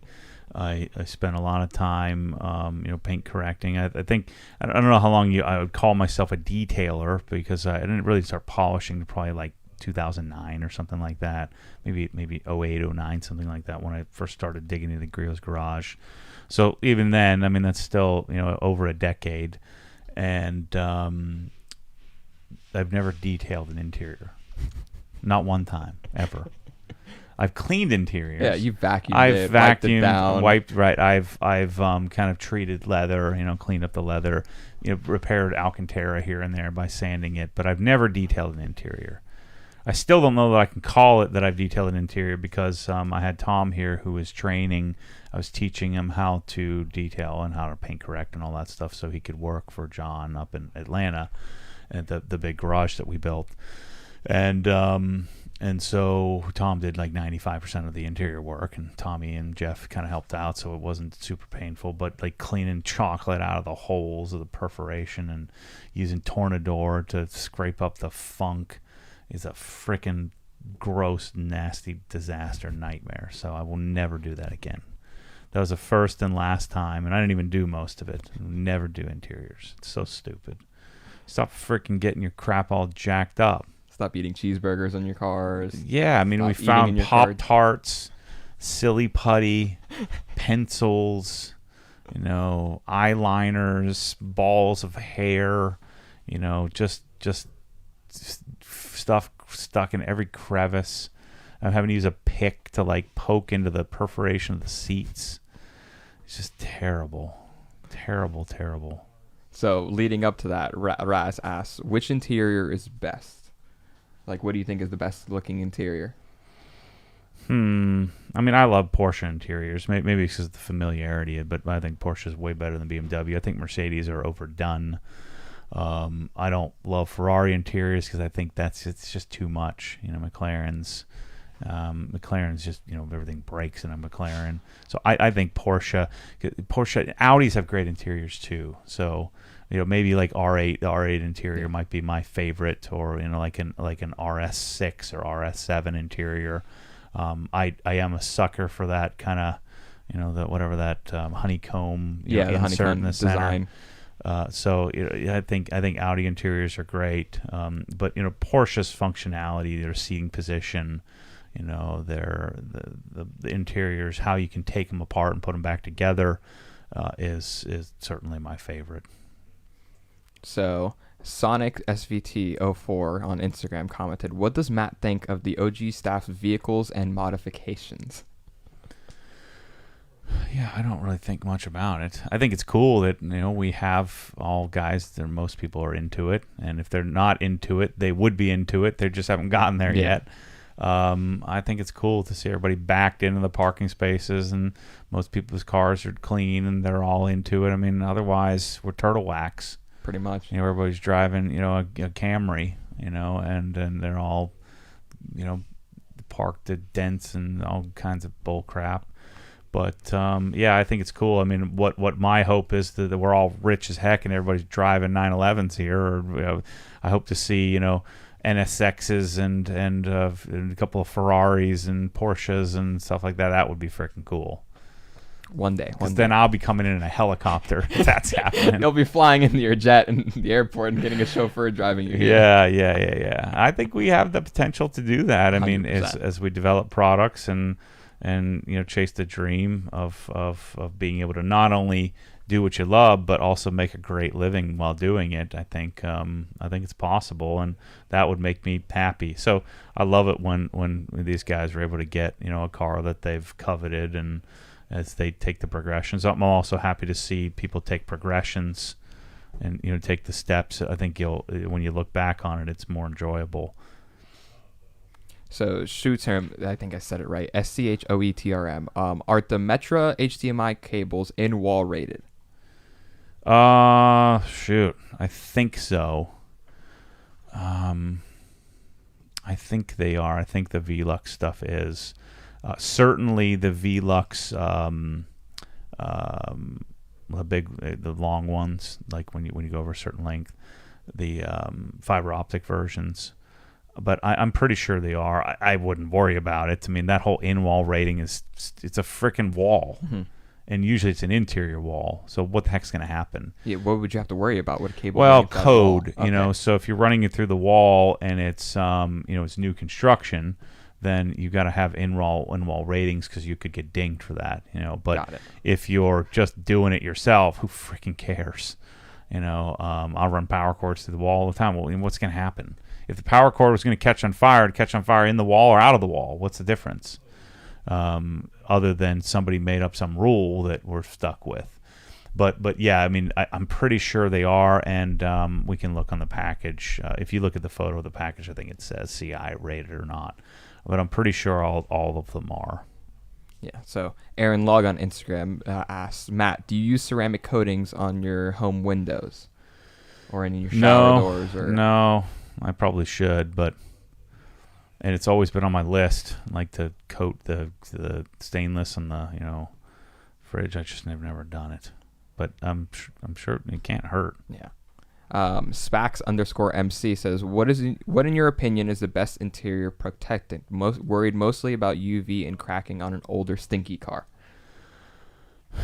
S1: I spent a lot of time paint correcting. I think I don't know how long I would call myself a detailer, because I didn't really start polishing until probably like 2009 or something like that. Maybe 08, 09, something like that, when I first started digging into the Grio's garage. So even then, that's still over a decade, and I've never detailed an interior, not one time ever. I've cleaned interiors.
S2: Yeah, you vacuumed
S1: I've
S2: it, wiped it
S1: vacuumed,
S2: down.
S1: wiped. Right. I've kind of treated leather. Cleaned up the leather. Repaired Alcantara here and there by sanding it. But I've never detailed an interior. I still don't know that I can call it that I've detailed an interior because I had Tom here who was training. I was teaching him how to detail and how to paint correct and all that stuff so he could work for John up in Atlanta at the big garage that we built. And so Tom did like 95% of the interior work, and Tommy and Jeff kind of helped out, so it wasn't super painful. But like cleaning chocolate out of the holes of the perforation and using Tornador to scrape up the funk is a freaking gross, nasty disaster nightmare. So I will never do that again. That was the first and last time, and I didn't even do most of it. Never do interiors. It's so stupid. Stop freaking getting your crap all jacked up.
S2: Stop eating cheeseburgers on your cars.
S1: Yeah, I mean, we found Pop-Tarts, silly putty, pencils, eyeliners, balls of hair, just stuff stuck in every crevice. I'm having to use a pick to like poke into the perforation of the seats. It's just terrible. Terrible.
S2: So leading up to that, Raz asks, which interior is best? Like, what do you think is the best looking interior?
S1: I mean, I love Porsche interiors. Maybe because of the familiarity, but I think Porsche is way better than BMW. I think Mercedes are overdone. I don't love Ferrari interiors because I think it's just too much. McLaren's just, everything breaks in a McLaren. So I think Porsche, Audis have great interiors too. So, maybe like R8, the R8 interior might be my favorite, or, like an RS6 or RS7 interior. I am a sucker for that kind of, that honeycomb,
S2: the
S1: insert
S2: honeycomb
S1: in the center.
S2: design.
S1: So I think Audi interiors are great, but Porsche's functionality, their seating position, their the interiors, how you can take them apart and put them back together, is certainly my favorite.
S2: So Sonic SVT04 on Instagram commented, "What does Matt think of the OG staff's vehicles and modifications?"
S1: Yeah, I don't really think much about it. I think it's cool that we have all guys that most people are into it, and if they're not into it, they would be into it. They just haven't gotten there yet. I think it's cool to see everybody backed into the parking spaces, and most people's cars are clean and they're all into it. I mean, otherwise we're turtle wax.
S2: Pretty much.
S1: Everybody's driving, a Camry, and they're all, parked at dents and all kinds of bull crap. But yeah, I think it's cool. I mean, what my hope is that we're all rich as heck and everybody's driving 911s here. Or, I hope to see NSXs and a couple of Ferraris and Porsches and stuff like that. That would be freaking cool.
S2: One day.
S1: Because then I'll be coming in a helicopter if that's happening.
S2: You'll be flying into your jet in the airport and getting a chauffeur driving you here.
S1: Yeah. I think we have the potential to do that. I mean,
S2: 100%.
S1: as we develop products and chase the dream of being able to not only do what you love but also make a great living while doing it. I think it's possible, and that would make me happy. So I love it when these guys are able to get a car that they've coveted, and as they take the progressions. I'm also happy to see people take progressions and take the steps. I think when you look back on it, it's more enjoyable.
S2: So Shoeterm, I think I said it right. SCHOETRM. Are the Metra HDMI cables in wall rated?
S1: Shoot, I think so. I think they are. I think the Velux stuff is. Certainly the Velux, the long ones, like when you go over a certain length, the fiber optic versions. But I'm pretty sure they are. I wouldn't worry about it. I mean, that whole in-wall rating it's a freaking wall. Mm-hmm. And usually it's an interior wall. So what the heck's going to happen?
S2: Yeah, what would you have to worry about with a cable?
S1: Well, code, so if you're running it through the wall and it's it's new construction, then you got to have in-wall ratings because you could get dinged for that, But if you're just doing it yourself, who freaking cares? I'll run power cords through the wall all the time. Well, what's going to happen? If the power cord was going to catch on fire in the wall or out of the wall, what's the difference? other than somebody made up some rule that we're stuck with. But yeah, I mean, I'm pretty sure they are, and we can look on the package. If you look at the photo of the package, I think it says CI rated or not. But I'm pretty sure all of them are.
S2: Yeah. So Aaron Log on Instagram asks, Matt, do you use ceramic coatings on your home windows or in your shower doors? Or?
S1: No, I probably should, and it's always been on my list, like to coat the stainless on the fridge. I just never done it. But I'm sure it can't hurt.
S2: Yeah. Spax_MC says, what in your opinion is the best interior protectant? Worried mostly about UV and cracking on an older stinky car.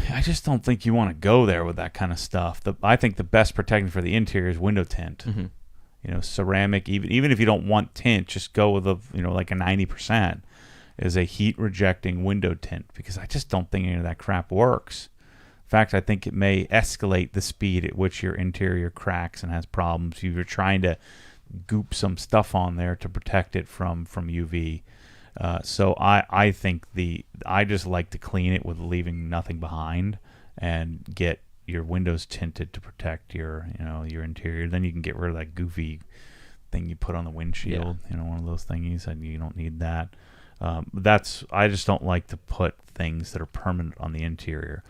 S1: I just don't think you want to go there with that kind of stuff. I think the best protectant for the interior is window tint. Mm-hmm. Ceramic. Even if you don't want tint, just go with like a 90% is a heat rejecting window tint, because I just don't think any of that crap works. In fact, I think it may escalate the speed at which your interior cracks and has problems. You're trying to goop some stuff on there to protect it from UV. So I think I just like to clean it with leaving nothing behind and get your windows tinted to protect your interior. Then you can get rid of that goofy thing you put on the windshield. Yeah. One of those thingies, and you don't need that. I just don't like to put things that are permanent on the interior.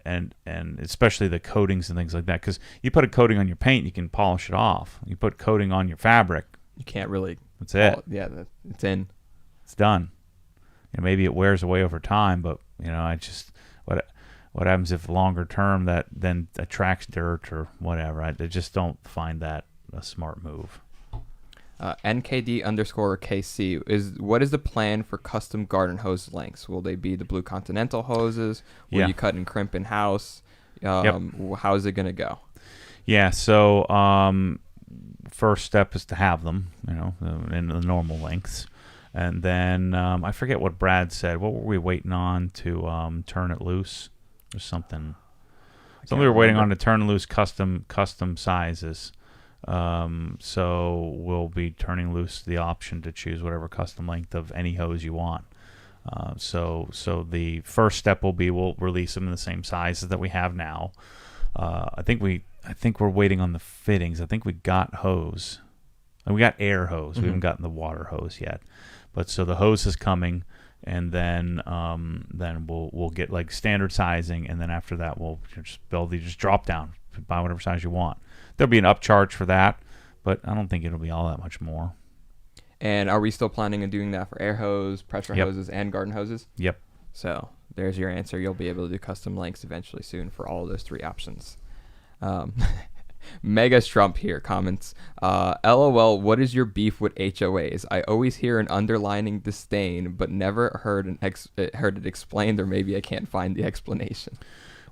S1: And especially the coatings and things like that, because you put a coating on your paint, you can polish it off. You put coating on your fabric,
S2: you can't really.
S1: That's it.
S2: It's in.
S1: It's done. Maybe it wears away over time, but I just what happens if longer term that then attracts dirt or whatever? I just don't find that a smart move.
S2: NKD_KC what is the plan for custom garden hose lengths? Will they be the Blue Continental hoses? Will you cut and crimp in house?
S1: Yep.
S2: How is it going to go?
S1: Yeah. So first step is to have them, in the normal lengths, and then I forget what Brad said. What were we waiting on to turn it loose or something? Something we were waiting on to turn loose custom sizes. So we'll be turning loose the option to choose whatever custom length of any hose you want. So the first step will be we'll release them in the same sizes that we have now. I think we're waiting on the fittings. I think we got hose. We got air hose. Mm-hmm. We haven't gotten the water hose yet. But so the hose is coming, and then we'll get like standard sizing, and then after that we'll just drop down, buy whatever size you want. There'll be an upcharge for that, but I don't think it'll be all that much more.
S2: And are we still planning on doing that for air hose, pressure hoses, and garden hoses?
S1: Yep.
S2: So there's your answer. You'll be able to do custom lengths eventually soon for all of those three options. Mega Strump here comments, LOL, what is your beef with HOAs? I always hear an underlining disdain, but never heard it explained, or maybe I can't find the explanation.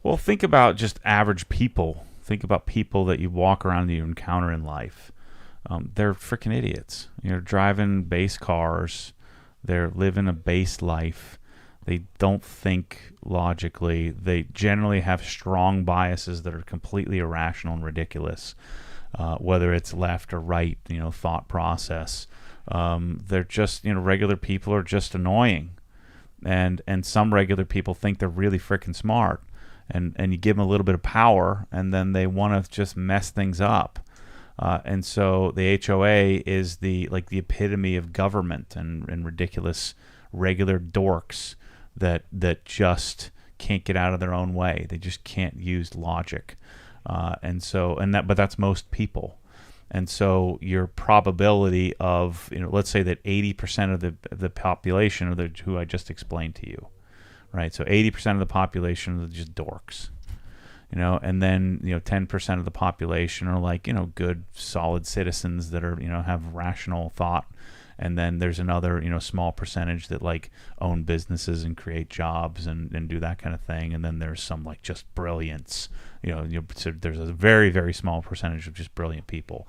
S1: Well, think about just average people. Think about people that you walk around and you encounter in life. They're freaking idiots. Driving base cars. They're living a base life. They don't think logically. They generally have strong biases that are completely irrational and ridiculous, whether it's left or right, thought process. They're just, regular people are just annoying. And some regular people think they're really freaking smart. And you give them a little bit of power, and then they want to just mess things up. And so the HOA is the epitome of government and ridiculous regular dorks that just can't get out of their own way. They just can't use logic. But that's most people. And so your probability of, let's say that 80% of the population are who I just explained to you. Right, so 80% of the population are just dorks, and then 10% of the population are good, solid citizens that are have rational thought, and then there's another small percentage that own businesses and create jobs and do that kind of thing, and then there's some just brilliance, so there's a very, very small percentage of just brilliant people,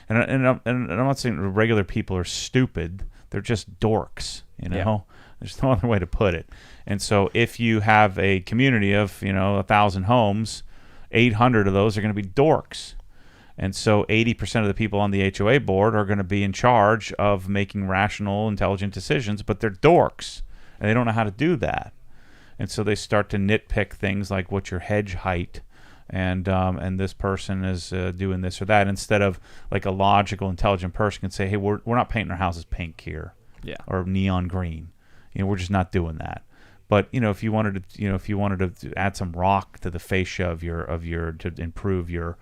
S1: and I'm not saying regular people are stupid, they're just dorks,
S2: Yeah.
S1: There's no other way to put it. And so if you have a community of 1,000 homes, 800 of those are going to be dorks. And so 80% of the people on the HOA board are going to be in charge of making rational, intelligent decisions, but they're dorks. and they don't know how to do that. And so they start to nitpick things like what's your hedge height, and this person is doing this or that, instead of like a logical, intelligent person can say, hey, we're not painting our houses pink here, or neon green. We're just not doing that. But if you wanted to add some rock to the fascia of your to improve your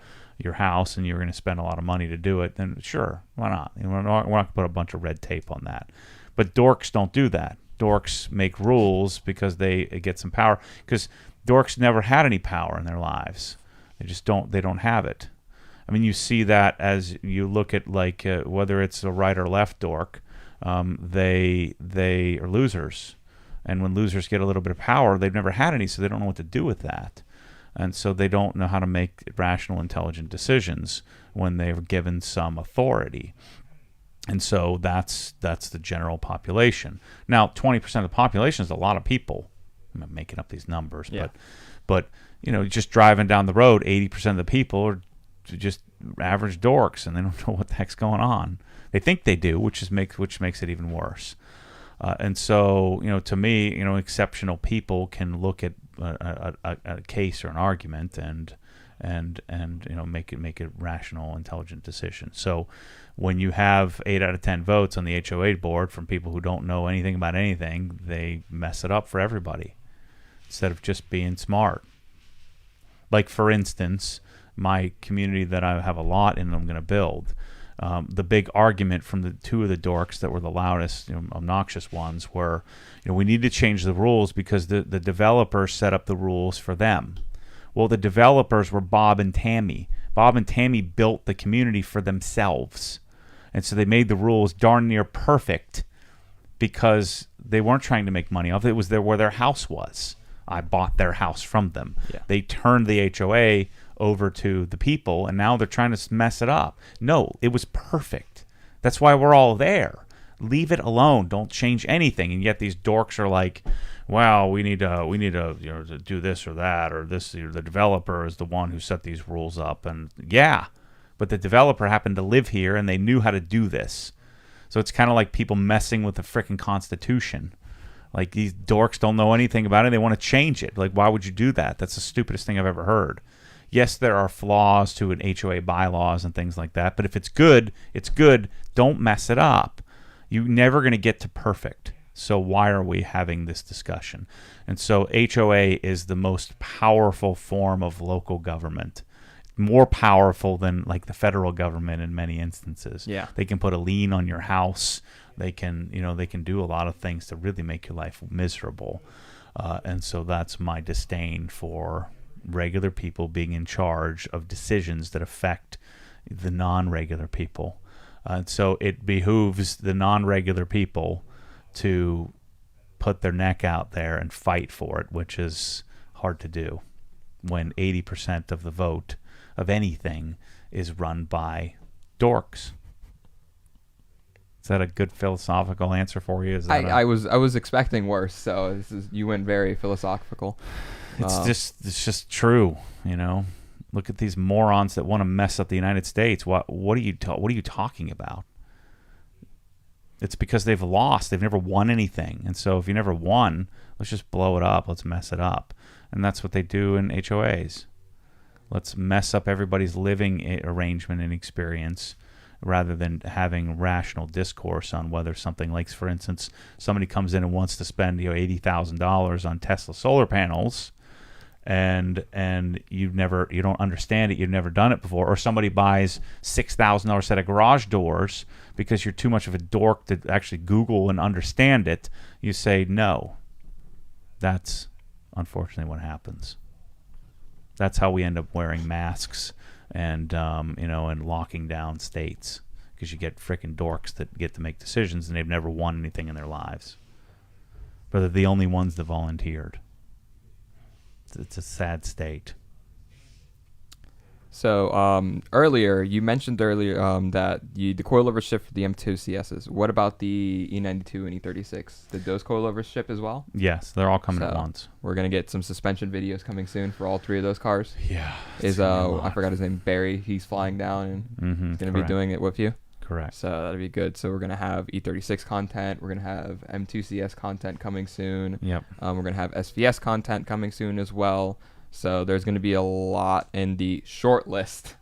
S1: house, and you're going to spend a lot of money to do it, then sure, why not? We're not going to put a bunch of red tape on that. But dorks don't do that. Dorks make rules because they get some power. Because dorks never had any power in their lives. They don't have it. I mean, you see that as you look at like whether it's a right or left dork, they are losers. And when losers get a little bit of power, they've never had any, so they don't know what to do with that. And so they don't know how to make rational, intelligent decisions when they're given some authority. And so that's the general population. Now, 20% of the population is a lot of people. I'm not making up these numbers, but just driving down the road, 80% of the people are just average dorks, and they don't know what the heck's going on. They think they do, which makes it even worse. And so, to me, exceptional people can look at a case or an argument and make a rational, intelligent decision. So when you have 8 out of 10 votes on the HOA board from people who don't know anything about anything, they mess it up for everybody instead of just being smart. Like, for instance, my community that I have a lot in, I'm going to build. The big argument from the two of the dorks that were the loudest, obnoxious ones, were, we need to change the rules because the developers set up the rules for them. Well, the developers were Bob and Tammy. Bob and Tammy built the community for themselves. And so they made the rules darn near perfect because they weren't trying to make money off it. It was where their house was. I bought their house from them. Yeah. They turned the HOA over to the people, and now they're trying to mess it up. No, it was perfect. That's why we're all there. Leave it alone. Don't change anything. And yet these dorks are like, well, we need to do this or that, or this. The developer is the one who set these rules up, and but the developer happened to live here, and they knew how to do this. So it's kind of like people messing with the frickin' Constitution. Like, these dorks don't know anything about it. They want to change it. Like, why would you do that? That's the stupidest thing I've ever heard. Yes, there are flaws to an HOA bylaws and things like that, but if it's good, it's good. Don't mess it up. You're never going to get to perfect. So why are we having this discussion? And so HOA is the most powerful form of local government. More powerful than like the federal government in many instances. Yeah. They can put a lien on your house. They can do a lot of things to really make your life miserable. And so that's my disdain for regular people being in charge of decisions that affect the non-regular people. So it behooves the non-regular people to put their neck out there and fight for it, which is hard to do when 80% of the vote of anything is run by dorks. Is that a good philosophical answer for you?
S2: I was expecting worse, so you went very philosophical.
S1: It's just true, Look at these morons that want to mess up the United States. What are you talking about? It's because they've lost. They've never won anything. And so if you never won, let's just blow it up. Let's mess it up. And that's what they do in HOAs. Let's mess up everybody's living arrangement and experience rather than having rational discourse on whether something, like, for instance, somebody comes in and wants to spend $80,000 on Tesla solar panels, and you don't understand it, you've never done it before, or somebody buys $6,000 set of garage doors because you're too much of a dork to actually Google and understand it. You say no. That's unfortunately what happens. That's how we end up wearing masks and and locking down states, because you get frickin' dorks that get to make decisions and they've never won anything in their lives, but they're the only ones that volunteered. It's a sad state.
S2: So earlier, you mentioned that the coilovers ship for the M2 CSs. What about the E92 and E36? Did those coilovers ship as well?
S1: Yes, they're all coming at once.
S2: We're going to get some suspension videos coming soon for all three of those cars.
S1: Yeah.
S2: I forgot his name, Barry. He's flying down and he's going to be doing it with you.
S1: Correct.
S2: So that'd be good. So we're going to have E36 content. We're going to have M2CS content coming soon.
S1: Yep.
S2: We're going to have SVS content coming soon as well. So there's going to be a lot in the short list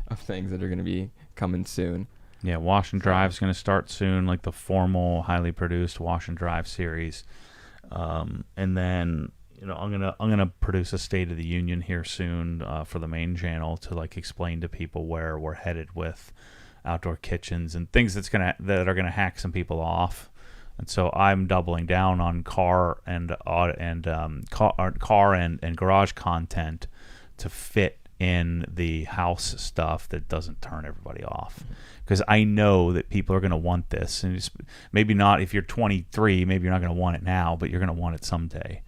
S2: of things that are going to be coming soon.
S1: Yeah, Wash and Drive is going to start soon, like the formal, highly produced Wash and Drive series. And then, I'm gonna produce a State of the Union here soon for the main channel to like explain to people where we're headed with outdoor kitchens and things that are gonna hack some people off. And so I'm doubling down on car and garage content to fit in the house stuff that doesn't turn everybody off. Because I know that people are going to want this. And maybe not if you're 23, maybe you're not going to want it now, but you're going to want it someday.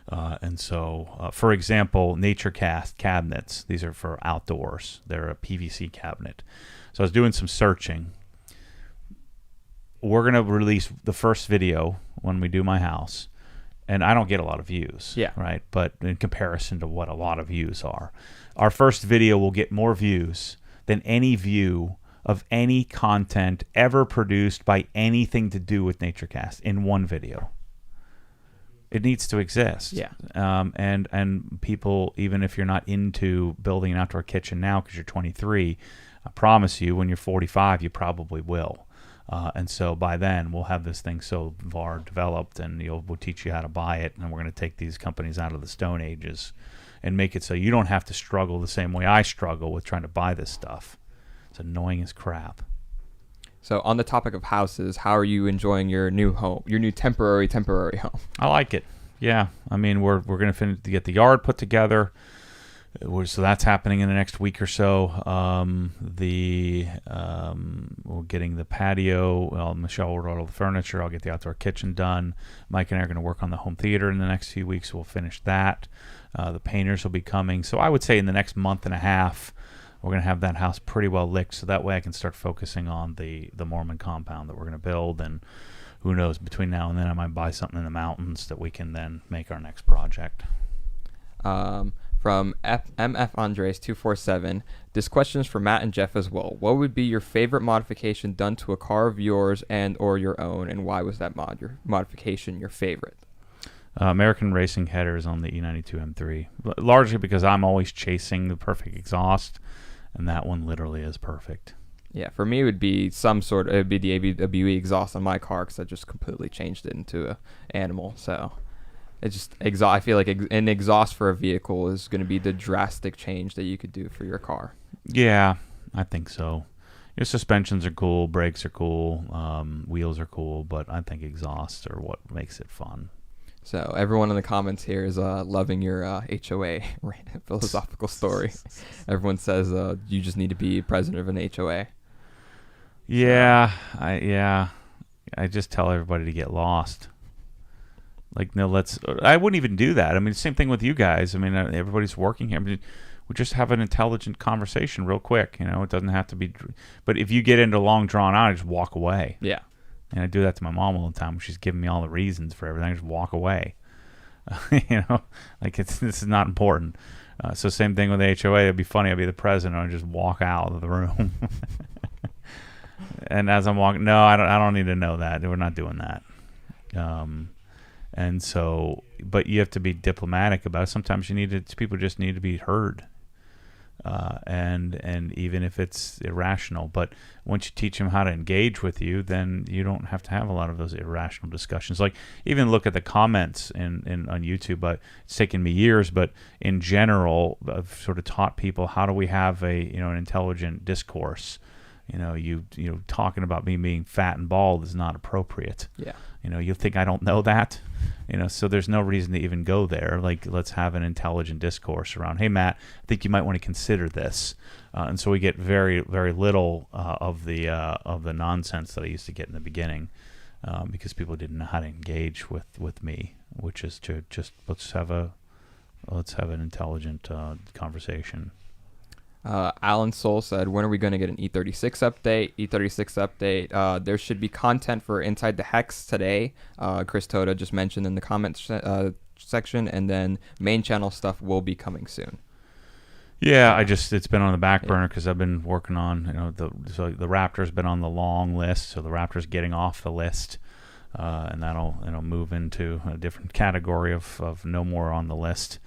S1: And so, for example, NatureCast cabinets. These are for outdoors. They're a PVC cabinet. So I was doing some searching. We're going to release the first video when we do my house. And I don't get a lot of views.
S2: Yeah.
S1: Right? But in comparison to what a lot of views are. Our first video will get more views than any view of any content ever produced by anything to do with NatureCast in one video. It needs to exist.
S2: Yeah.
S1: And people, even if you're not into building an outdoor kitchen now because you're 23, I promise you when you're 45, you probably will. And so by then we'll have this thing so far developed, and we'll teach you how to buy it, and we're going to take these companies out of the Stone Ages and make it so you don't have to struggle the same way I struggle with trying to buy this stuff. It's annoying as crap.
S2: So on the topic of houses, how are you enjoying your new home, your new temporary home?
S1: I like it. Yeah, I mean we're going to get the yard put together. So that's happening in the next week or so. We're getting the patio. Well, Michelle will order all the furniture. I'll get the outdoor kitchen done. Mike and I are going to work on the home theater in the next few weeks. We'll finish that. The painters will be coming. So I would say in the next month and a half, we're going to have that house pretty well licked, so that way I can start focusing on the Mormon compound that we're going to build. And who knows, between now and then I might buy something in the mountains that we can then make our next project.
S2: From MF Andres 247, this question is for Matt and Jeff as well. What would be your favorite modification done to a car of yours and or your own, and why was that modification your favorite?
S1: American Racing headers on the E92 M3, largely because I'm always chasing the perfect exhaust, and that one literally is perfect.
S2: Yeah, for me it would be the ABWE exhaust on my car, because I just completely changed it into a animal. So it just I feel like an exhaust for a vehicle is going to be the drastic change that you could do for your car.
S1: Yeah, I think so. Your suspensions are cool, brakes are cool, wheels are cool, but I think exhausts are what makes it fun.
S2: So everyone in the comments here is loving your HOA philosophical story. Everyone says you just need to be president of an HOA.
S1: Yeah, I just tell everybody to get lost. Like, no, I wouldn't even do that. I mean, same thing with you guys. I mean, everybody's working here. I mean, we just have an intelligent conversation real quick. It doesn't have to be. But if you get into long drawn out, I just walk away.
S2: Yeah.
S1: And I do that to my mom all the time. She's giving me all the reasons for everything. I just walk away. Like this is not important. So same thing with the HOA. It'd be funny. I'd be the president. I'd just walk out of the room. And as I'm walking, no, I don't need to know that. We're not doing that. And so, but you have to be diplomatic about it. Sometimes people just need to be heard. And even if it's irrational, but once you teach them how to engage with you, then you don't have to have a lot of those irrational discussions. Like, even look at the comments on YouTube. But it's taken me years, but in general, I've sort of taught people, how do we have an intelligent discourse? You talking about me being fat and bald is not appropriate.
S2: Yeah.
S1: You think I don't know that? So there's no reason to even go there. Like, let's have an intelligent discourse around, hey, Matt, I think you might want to consider this. And so we get very, very little of the nonsense that I used to get in the beginning, because people didn't know how to engage with me, which is to just let's have an intelligent conversation.
S2: Alan Soul said, when are we going to get an E36 update? There should be content for Inside the Hex today. Chris Toda just mentioned in the comments section, and then main channel stuff will be coming soon.
S1: Yeah, it's been on the back burner because I've been working on, so the Raptor's been on the long list, so the Raptor's getting off the list, and that'll move into a different category of no more on the list.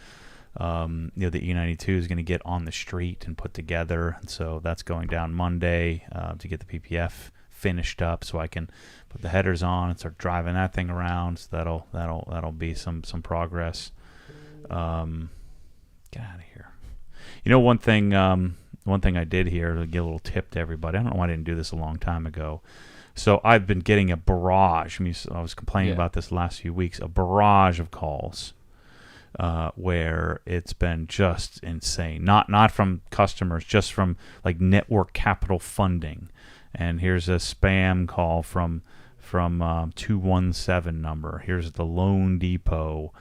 S1: The E92 is going to get on the street and put together, and so that's going down Monday to get the PPF finished up, so I can put the headers on and start driving that thing around. So that'll be some progress. Get out of here. One thing I did here to give a little tip to everybody. I don't know why I didn't do this a long time ago. So I've been getting a barrage. I was complaining about this the last few weeks. A barrage of calls where it's been just insane. Not from customers, just from like network capital funding. And here's a spam call from 217 number. Here's the Loan Depot.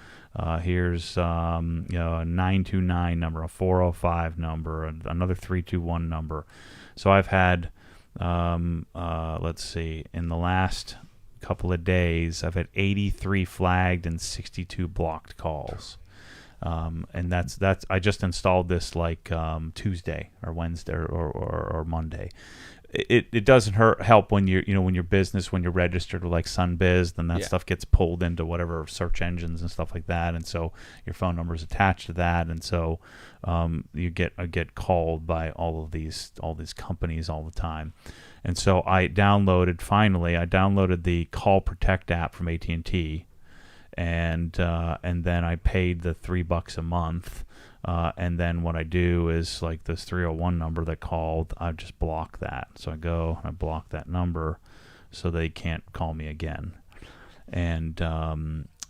S1: Here's a 929 number, a 405 number, another 321 number. So I've had, let's see, in the last couple of days, I've had 83 flagged and 62 blocked calls. And that's I just installed this like Tuesday or Wednesday or Monday. It doesn't help when when your business, when you're registered with like SunBiz, then that stuff gets pulled into whatever search engines and stuff like that, and so your phone number is attached to that, and so I get called by all these companies all the time, and so I downloaded the Call Protect app from AT&T, and then I paid the $3 a month. And then what I do is like this 301 number that called, I just block that. So I go and I block that number so they can't call me again. And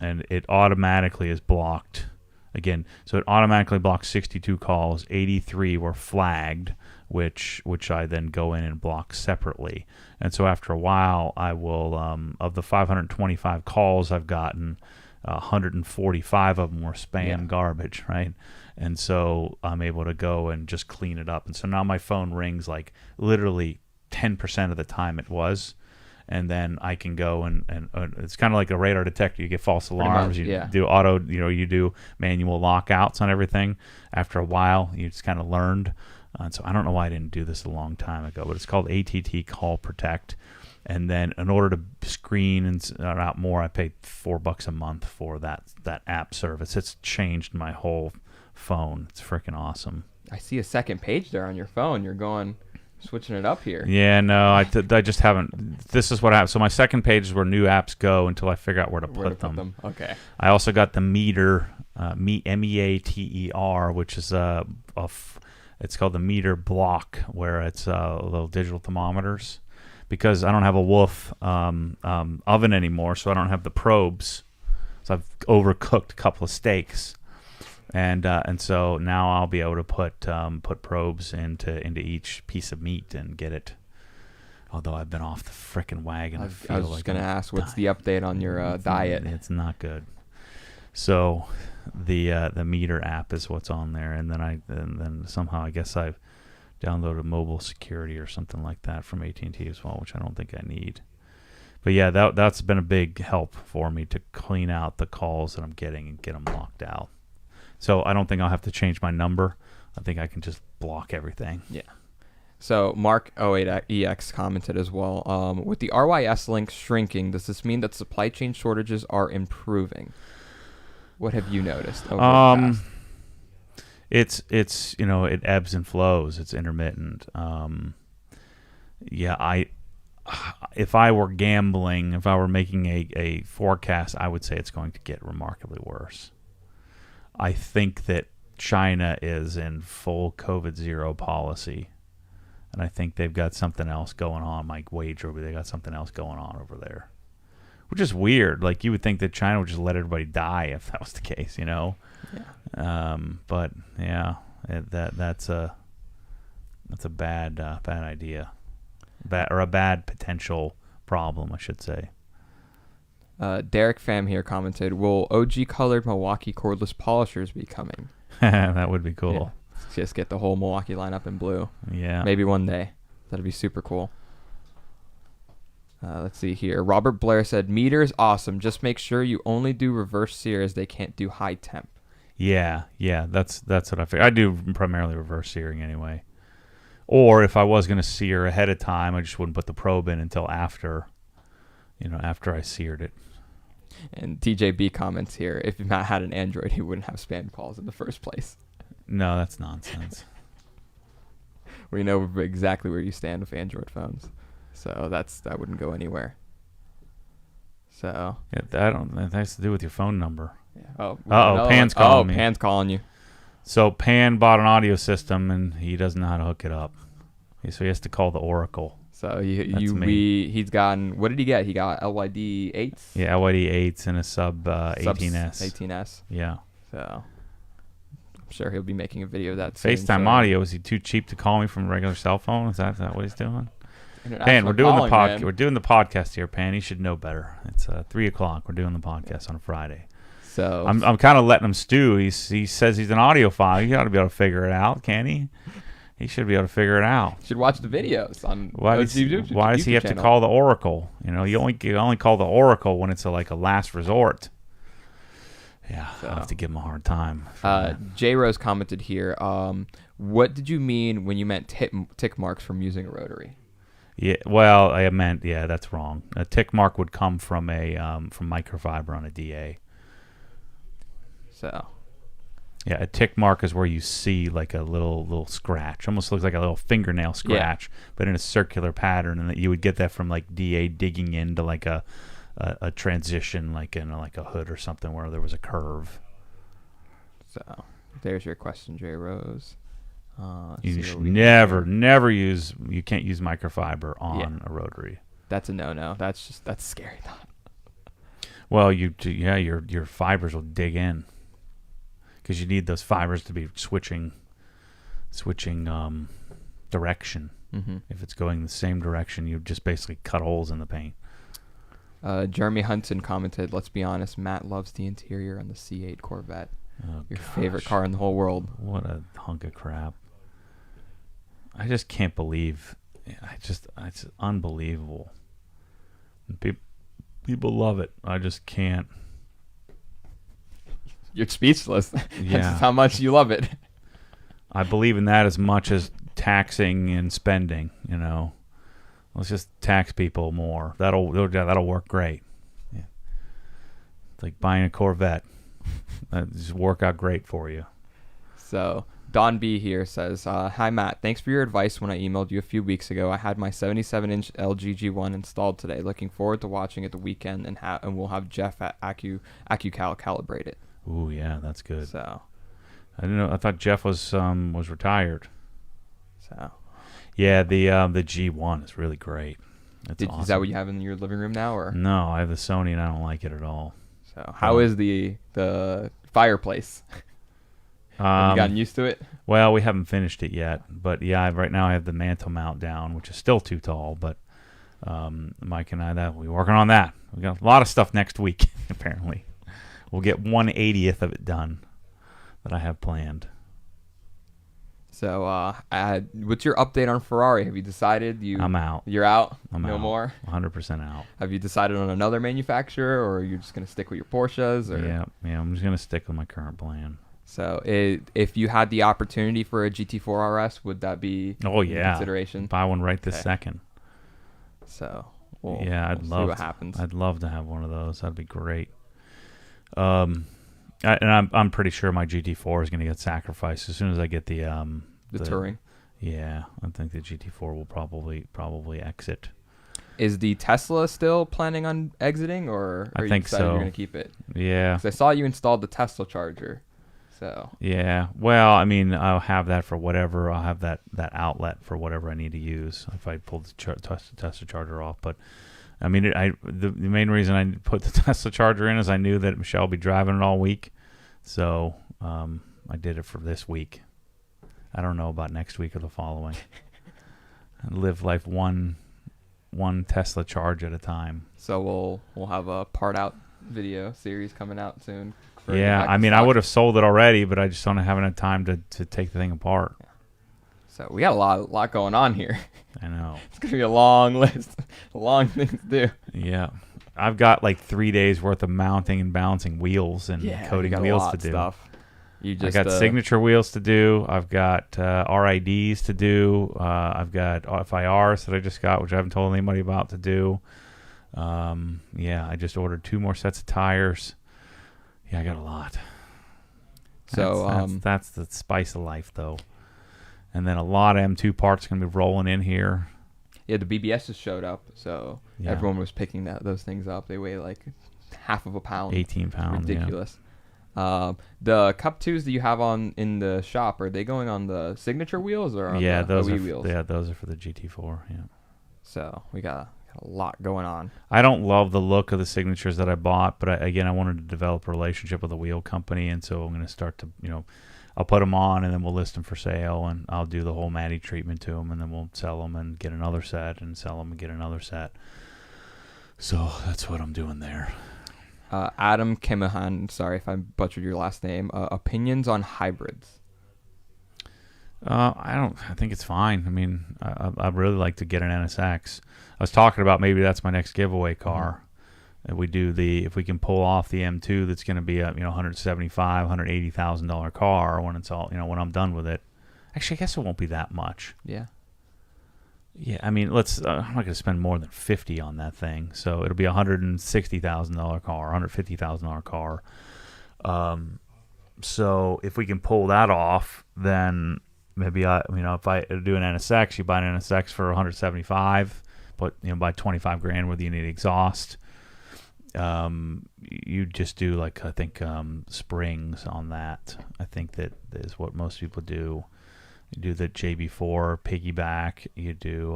S1: it automatically is blocked again. So it automatically blocks 62 calls. 83 were flagged, which I then go in and block separately. And so after a while, I will of the 525 calls I've gotten, 145 of them were spam garbage, right? And so I'm able to go and just clean it up. And so now my phone rings like literally 10% of the time it was. And then I can go and it's kind of like a radar detector. You get false alarms. You do auto, you do manual lockouts on everything. After a while, you just kind of learned. And so I don't know why I didn't do this a long time ago, but it's called ATT Call Protect. And then in order to screen and out more, I paid $4 a month for that app service. It's changed my whole phone. It's freaking awesome.
S2: I see a second page there on your phone. You're switching it up here.
S1: Yeah, no, I just haven't. This is what happens. So my second page is where new apps go until I figure out where to put them.
S2: Okay.
S1: I also got the meter, MEATER, which is it's called the meter block, where it's little digital thermometers. Because I don't have a Wolf oven anymore, so I don't have the probes. So I've overcooked a couple of steaks. And so now I'll be able to put probes into each piece of meat and get it. Although I've been off the frickin' wagon,
S2: I was just gonna ask, what's the update on your diet?
S1: It's not good. So the meter app is what's on there, and then somehow I guess I've downloaded mobile security or something like that from AT&T as well, which I don't think I need. But yeah, that's been a big help for me to clean out the calls that I'm getting and get them locked out. So I don't think I'll have to change my number. I think I can just block everything.
S2: Yeah. So Mark 08EX commented as well, with the RYS link shrinking, does this mean that supply chain shortages are improving? What have you noticed over the past?
S1: It's it ebbs and flows. It's intermittent. If I were gambling, if I were making a forecast, I would say it's going to get remarkably worse. I think that China is in full COVID-0 policy, and I think they've got something else going on. Mike wager, they got something else going on over there, which is weird. Like, you would think that China would just let everybody die if that was the case, Yeah. But yeah, that's a bad idea, or a bad potential problem, I should say.
S2: Derek Pham here commented, will OG colored Milwaukee cordless polishers be coming?
S1: That would be cool.
S2: Yeah. Just get the whole Milwaukee lineup in blue.
S1: Yeah.
S2: Maybe one day. That'd be super cool. Let's see here. Robert Blair said, meter is awesome. Just make sure you only do reverse sear as they can't do high temp.
S1: Yeah, that's what I figure. I do primarily reverse searing anyway. Or if I was going to sear ahead of time, I just wouldn't put the probe in until after I seared it.
S2: And TJB comments here, if Matt had an Android, he wouldn't have spam calls in the first place.
S1: No, that's nonsense.
S2: We know exactly where you stand with Android phones. So that wouldn't go anywhere. So
S1: Yeah, that has to do with your phone number.
S2: yeah. Oh,
S1: Pan's calling me.
S2: Pan's calling you.
S1: So Pan bought an audio system and he doesn't know how to hook it up. So he has to call the Oracle.
S2: So he's gotten, what did he get? He got LYD 8s?
S1: Yeah, LYD 8s and a sub 18S.
S2: 18S.
S1: Yeah.
S2: So I'm sure he'll be making a video of that soon.
S1: FaceTime audio. Is he too cheap to call me from a regular cell phone? Is that what he's doing? Pan,
S2: Pan,
S1: we're doing the podcast. We're doing the podcast here, Pan. You should know better. It's 3:00. We're doing the podcast on a Friday.
S2: So
S1: I'm kind of letting him stew. He says he's an audiophile. He ought to be able to figure it out, can't he? He should be able to figure it out.
S2: Should watch the videos on.
S1: Why does he have to call the Oracle? You only call the Oracle when it's a last resort. Yeah,
S2: So.
S1: I'll have to give him a hard time.
S2: J Rose commented here. What did you mean when you meant tick marks from using a rotary?
S1: Yeah, well, I meant that's wrong. A tick mark would come from from microfiber on a DA.
S2: So.
S1: Yeah, a tick mark is where you see like a little scratch. Almost looks like a little fingernail scratch, but in a circular pattern, and that you would get that from like DA digging into like a transition, like in a hood or something where there was a curve.
S2: So there's your question, J Rose.
S1: You should never use. You can't use microfiber on a rotary.
S2: That's a no. That's scary thought.
S1: Well, your fibers will dig in. Because you need those fibers to be switching direction.
S2: Mm-hmm.
S1: If it's going the same direction, you just basically cut holes in the paint.
S2: Jeremy Hudson commented, "Let's be honest, Matt loves the interior on the C8 Corvette. Your favorite car in the whole world."
S1: What a hunk of crap! I just can't believe. It's unbelievable. People love it. I just can't.
S2: You're speechless.
S1: Yeah.
S2: That's how much you love it.
S1: I believe in that as much as taxing and spending. Let's just tax people more. That'll work great. Yeah. It's like buying a Corvette. That just work out great for you.
S2: So Don B here says, "Hi Matt, thanks for your advice when I emailed you a few weeks ago. I had my 77-inch LG G1 installed today. Looking forward to watching it the weekend, and we'll have Jeff at AccuCal calibrate it."
S1: Ooh, yeah, that's good.
S2: So,
S1: I didn't know. I thought Jeff was retired.
S2: So,
S1: yeah, the G1 is really great. Awesome.
S2: Is that what you have in your living room now, or?
S1: No, I have the Sony and I don't like it at all.
S2: So, how is the fireplace? Have you gotten used to it?
S1: Well, we haven't finished it yet, but yeah, right now I have the mantle mount down, which is still too tall. But Mike and I, we're working on that. We got a lot of stuff next week, apparently. We'll get 1/80th of it done that I have planned.
S2: So, what's your update on Ferrari? Have you decided?
S1: I'm out.
S2: You're out?
S1: I'm
S2: no
S1: out.
S2: more?
S1: 100% out.
S2: Have you decided on another manufacturer, or are you just going to stick with your Porsches? Or?
S1: Yeah, I'm just going to stick with my current plan.
S2: So, if you had the opportunity for a GT4 RS, would that be consideration?
S1: Buy one right this second.
S2: So,
S1: I'd love
S2: see what happens.
S1: I'd love to have one of those. That'd be great. I'm pretty sure my GT4 is going to get sacrificed as soon as I get the
S2: Touring.
S1: Yeah, I think the GT4 will probably exit.
S2: Is the Tesla still planning on exiting, or
S1: I think so.
S2: You're going to keep it?
S1: Yeah.
S2: Because I saw you installed the Tesla charger. So.
S1: Yeah. Well, I mean, I'll have that for whatever. I'll have that outlet for whatever I need to use if I pull the Tesla charger off. But I mean, the main reason I put the Tesla charger in is I knew that Michelle would be driving it all week. So I did it for this week. I don't know about next week or the following. I live life one Tesla charge at a time.
S2: So we'll have a part out video series coming out soon.
S1: Yeah, I mean, I would have sold it already, but I just don't have enough time to take the thing apart.
S2: So we got a lot going on here.
S1: I know.
S2: It's going to be a long list, a long thing to do.
S1: Yeah. I've got like 3 days worth of mounting and balancing wheels and coating wheels to do.
S2: Stuff. You just
S1: I got signature wheels to do. I've got RIDs to do. I've got FIRs that I just got, which I haven't told anybody about to do. I just ordered 2 more sets of tires. Yeah, I got a lot.
S2: So
S1: that's the spice of life, though. And then a lot of M2 parts going to be rolling in here.
S2: Yeah, the BBS just showed up, so everyone was picking those things up. They weigh like half of a pound.
S1: 18 pounds.
S2: Ridiculous. Yeah. The Cup 2s that you have in the shop, are they going on the signature wheels or on the
S1: those
S2: OE wheels?
S1: Yeah, those are for the GT4. Yeah.
S2: So we got a lot going on.
S1: I don't love the look of the signatures that I bought, but I wanted to develop a relationship with a wheel company, and so I'm going to start to, I'll put them on, and then we'll list them for sale, and I'll do the whole Matty treatment to them, and then we'll sell them and get another set, and sell them and get another set. So that's what I'm doing there.
S2: Adam Kemahan, sorry if I butchered your last name. Opinions on hybrids?
S1: I think it's fine. I mean, I'd really like to get an NSX. I was talking about maybe that's my next giveaway car. If we can pull off the M2, that's going to be a $175,000, $180,000 car when it's all when I'm done with it. Actually, I guess it won't be that much.
S2: Yeah.
S1: Yeah, I mean, I'm not going to spend more than $50 on that thing, so it'll be a $160,000 car, $150,000 car. So if we can pull that off, then maybe if I do an NSX, you buy an NSX for $175,000, but buy $25,000 whether you need exhaust. You just do I think springs on that. I think that is what most people do. You do the JB4 piggyback, you do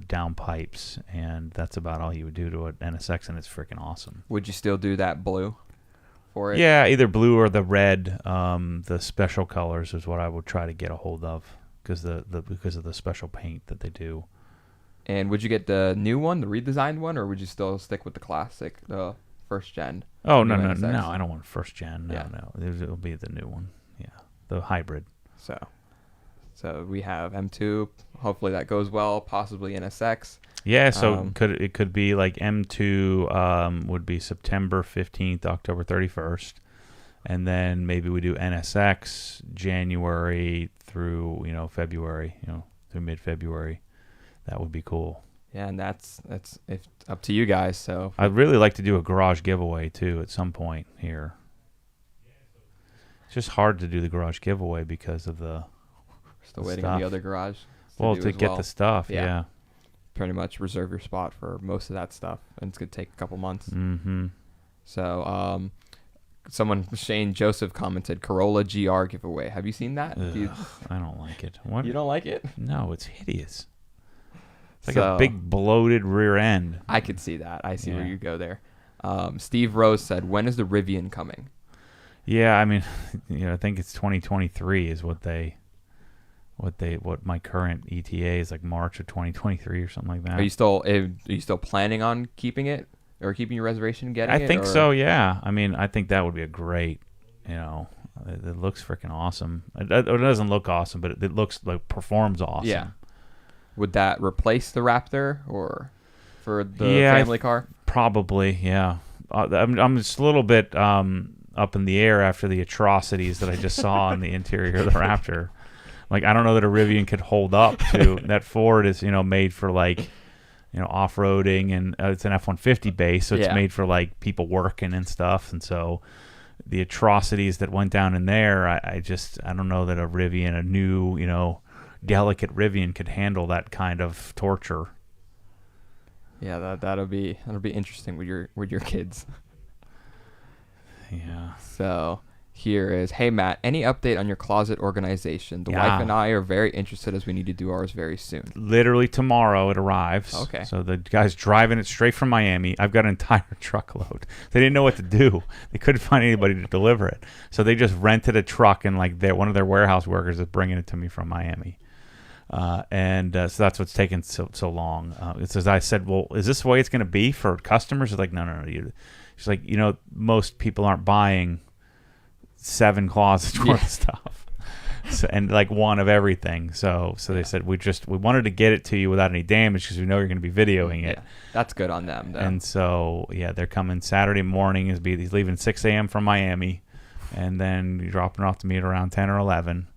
S1: down pipes, and that's about all you would do to an NSX, and it's freaking awesome.
S2: Would you still do that blue for it?
S1: Yeah, either blue or the red. The special colors is what I would try to get a hold of because of the special paint that they do. And
S2: would you get the new one, the redesigned one, or would you still stick with the classic, the first gen?
S1: Oh, no, I don't want first gen. No. It'll be the new one. Yeah, the hybrid.
S2: So we have M2. Hopefully that goes well. Possibly NSX.
S1: Yeah. So it could be like M2 would be September 15th, October 31st, and then maybe we do NSX January through February, through mid-February. That would be cool.
S2: Yeah, and that's up to you guys. So
S1: I'd really like to do a garage giveaway too at some point here. It's just hard to do the garage giveaway because of the.
S2: Still waiting on the other garage.
S1: To get the stuff, yeah.
S2: Pretty much reserve your spot for most of that stuff, and it's gonna take a couple months.
S1: Mm-hmm.
S2: So, Shane Joseph commented Corolla GR giveaway. Have you seen that?
S1: I don't like it. What?
S2: You don't like it?
S1: No, it's hideous. It's like a big bloated rear end.
S2: I could see that. I see where you go there. Steve Rose said, "When is the Rivian coming?"
S1: Yeah, I mean, I think it's 2023 is what my current ETA is, like March of 2023 or something like that.
S2: Are you still planning on keeping it or keeping your reservation, getting it?
S1: I think so, yeah. I mean, I think that would be a great, it looks freaking awesome. It doesn't look awesome, but it looks performs awesome.
S2: Yeah. Would that replace the Raptor or for the family car?
S1: Probably, yeah. I'm just a little bit up in the air after the atrocities that I just saw in the interior of the Raptor. I don't know that a Rivian could hold up to that. Ford is, made for off-roading, and it's an F-150 base, so it's made for people working and stuff. And so the atrocities that went down in there, I don't know that a Rivian, a new, delicate Rivian could handle that kind of torture.
S2: Yeah, that'll be interesting with your kids.
S1: Yeah.
S2: So here is, hey Matt, any update on your closet organization? The wife and I are very interested as we need to do ours very soon.
S1: Literally tomorrow it arrives.
S2: Okay.
S1: So the guy's driving it straight from Miami. I've got an entire truckload. They didn't know what to do. They couldn't find anybody to deliver it. So they just rented a truck, and one of their warehouse workers is bringing it to me from Miami. So that's what's taken so long. It's as I said, well, is this the way it's going to be for customers? It's like, no. She's like, most people aren't buying 7 closets worth of stuff, and one of everything. So they said we wanted to get it to you without any damage because we know you're going to be videoing it.
S2: Yeah, that's good on them, though.
S1: And so they're coming Saturday morning. He's leaving 6 a.m. from Miami, and then you're dropping it off to me at around 10 or 11.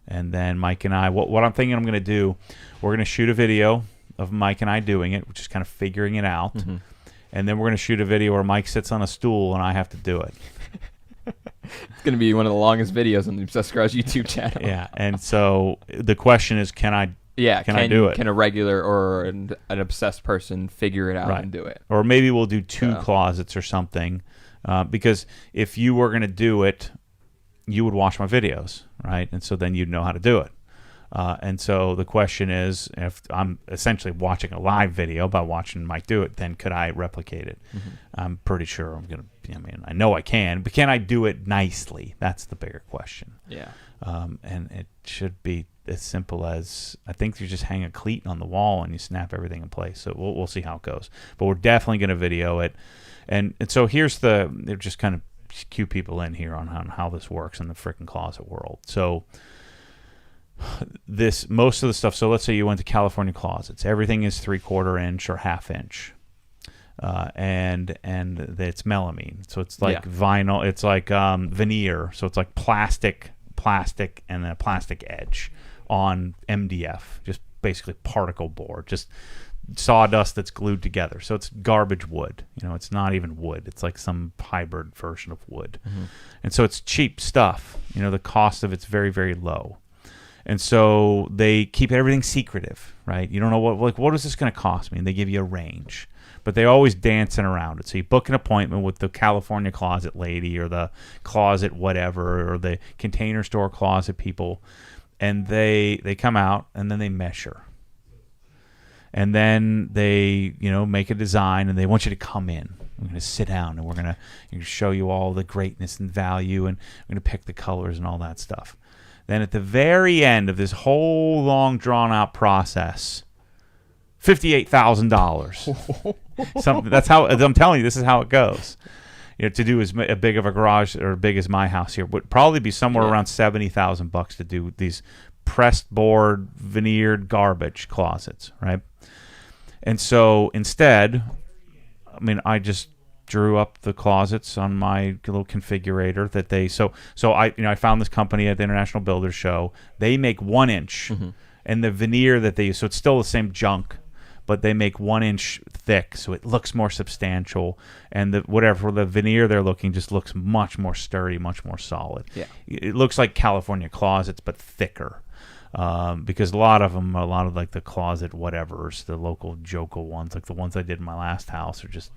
S1: And then Mike and I, what I'm thinking I'm going to do, we're going to shoot a video of Mike and I doing it, which is kind of figuring it out. Mm-hmm. And then we're going to shoot a video where Mike sits on a stool and I have to do it.
S2: It's going to be one of the longest videos on the Obsessed Garage YouTube channel.
S1: Yeah, and so the question is, can I do it?
S2: Can a regular or an obsessed person figure it out and do it?
S1: Or maybe we'll do two closets or something. Because if you were going to do it, you would watch my videos, right? And so then you'd know how to do it. And so the question is, if I'm essentially watching a live video by watching Mike do it, then could I replicate it? Mm-hmm. I'm pretty sure I'm going to. I mean, I know I can, but can I do it nicely? That's the bigger question.
S2: Yeah.
S1: And it should be as simple as, I think you just hang a cleat on the wall and you snap everything in place. So we'll see how it goes. But we're definitely going to video it. And so here's they're just kind of cue people in here on how this works in the freaking closet world. So most of the stuff, so let's say you went to California Closets. Everything is 3/4 inch or 1/2 inch. And it's melamine, so it's like vinyl. It's like veneer, so it's like plastic, and then a plastic edge on MDF, just basically particle board, just sawdust that's glued together. So it's garbage wood. It's not even wood. It's like some hybrid version of wood, and so it's cheap stuff. The cost of it's very, very low. And so they keep everything secretive, right? You don't know what is this going to cost me? And they give you a range. But they're always dancing around it. So you book an appointment with the California Closet lady or the closet whatever or the Container Store closet people, and they come out and then they measure. And then they make a design and they want you to come in. We're going to sit down and we're going to show you all the greatness and value, and we're going to pick the colors and all that stuff. Then at the very end of this whole long drawn out process, $58,000. That's how I'm telling you. This is how it goes. To do as big of a garage or big as my house here would probably be somewhere around $70,000 to do these pressed board veneered garbage closets, right? And so instead, I just drew up the closets on my little configurator that they. So I found this company at the International Builders Show. They make 1 inch, and the veneer that they use. So it's still the same junk, but they make 1 inch thick, so it looks more substantial. And the veneer they're looking just looks much more sturdy, much more solid. Yeah, it looks like California Closets, but thicker. Because a lot of like the closet whatevers, the local Joko ones, like the ones I did in my last house, are just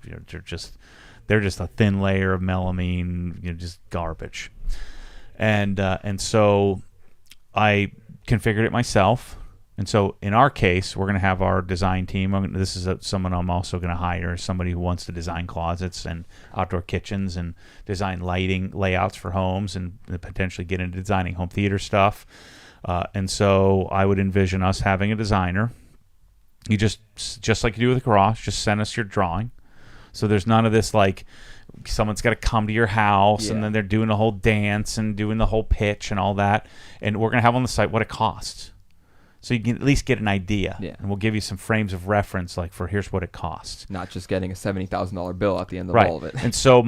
S1: they're just a thin layer of melamine, just garbage. And so I configured it myself. And so in our case, we're going to have our design team. This is someone I'm also going to hire, somebody who wants to design closets and outdoor kitchens and design lighting layouts for homes and potentially get into designing home theater stuff. And so I would envision us having a designer. You just like you do with a garage, just send us your drawing. So there's none of this like someone's got to come to your house and then they're doing the whole dance and doing the whole pitch and all that. And we're going to have on the site what it costs. So you can at least get an idea. Yeah. And we'll give you some frames of reference, like for here's what it costs.
S2: Not just getting a $70,000 bill at the end of all of it.
S1: And so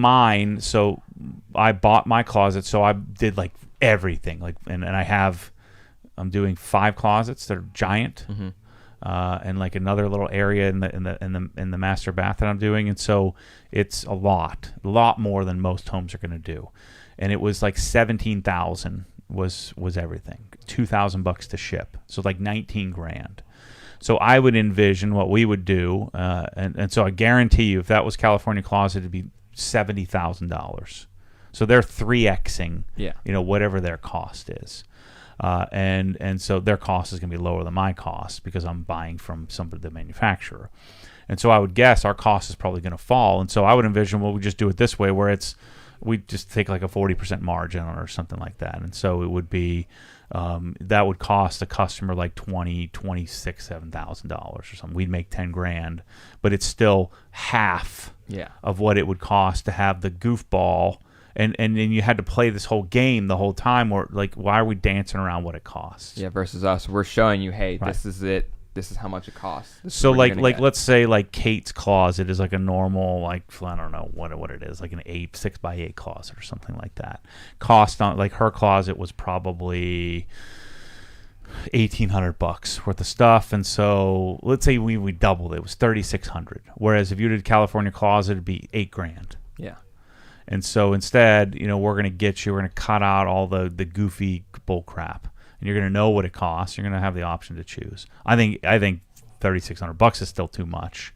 S1: I bought my closet, so I did like everything. Like and I'm doing 5 closets that are giant. Mm-hmm. And like another little area in the master bath that I'm doing, and so it's a lot more than most homes are going to do. And it was like $17,000 was everything, $2,000 to ship, so like $19,000. So I would envision what we would do, and so I guarantee you, if that was California Closet, it'd be $70,000. So they're 3xing, whatever their cost is. And so their cost is going to be lower than my cost because I'm buying from the manufacturer. And so I would guess our cost is probably going to fall. And so I would envision, we just do it this way, where we just take like a 40% margin or something like that. And so it would be, that would cost the customer like $7,000 or something. We'd make $10,000, but it's still half of what it would cost to have the goofball. And then you had to play this whole game the whole time, or like, why are we dancing around what it costs?
S2: Yeah, versus us, we're showing you, hey, this is it. this is how much it costs.
S1: So like let's say like Kate's closet is like a normal, like, I don't know what it is, like an 6x8 closet or something like that. Cost on like her closet was probably $1,800 worth of stuff, and so let's say we doubled it. It was $3,600. Whereas if you did California closet, it'd be $8,000.
S2: Yeah. And
S1: so instead, we're gonna we're gonna cut out all the goofy bull crap, and you're gonna know what it costs. You're gonna have the option to choose. I think $3,600 is still too much,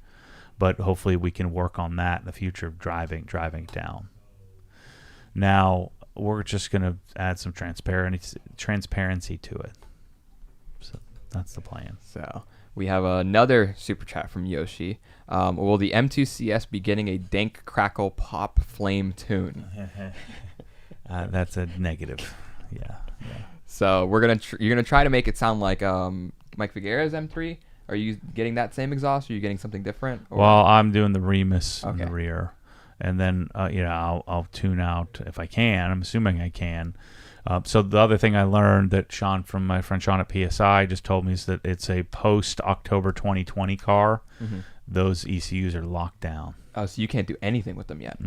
S1: but hopefully we can work on that in the future, driving it down. Now we're just gonna add some transparency to it. So that's the plan.
S2: So we have another super chat from Yoshi. Will the M2CS be getting a dank crackle pop flame tune?
S1: That's a negative. Yeah.
S2: So you're gonna try to make it sound like Mike Figueroa's M3. Are you getting that same exhaust? Or are you getting something different? Or?
S1: Well, I'm doing the Remus in the rear, and then I'll tune out if I can. I'm assuming I can. So the other thing I learned that Sean from my friend Sean at PSI just told me is that it's a post October 2020 car. Mm-hmm. Those ECUs are locked down.
S2: Oh, so you can't do anything with them yet.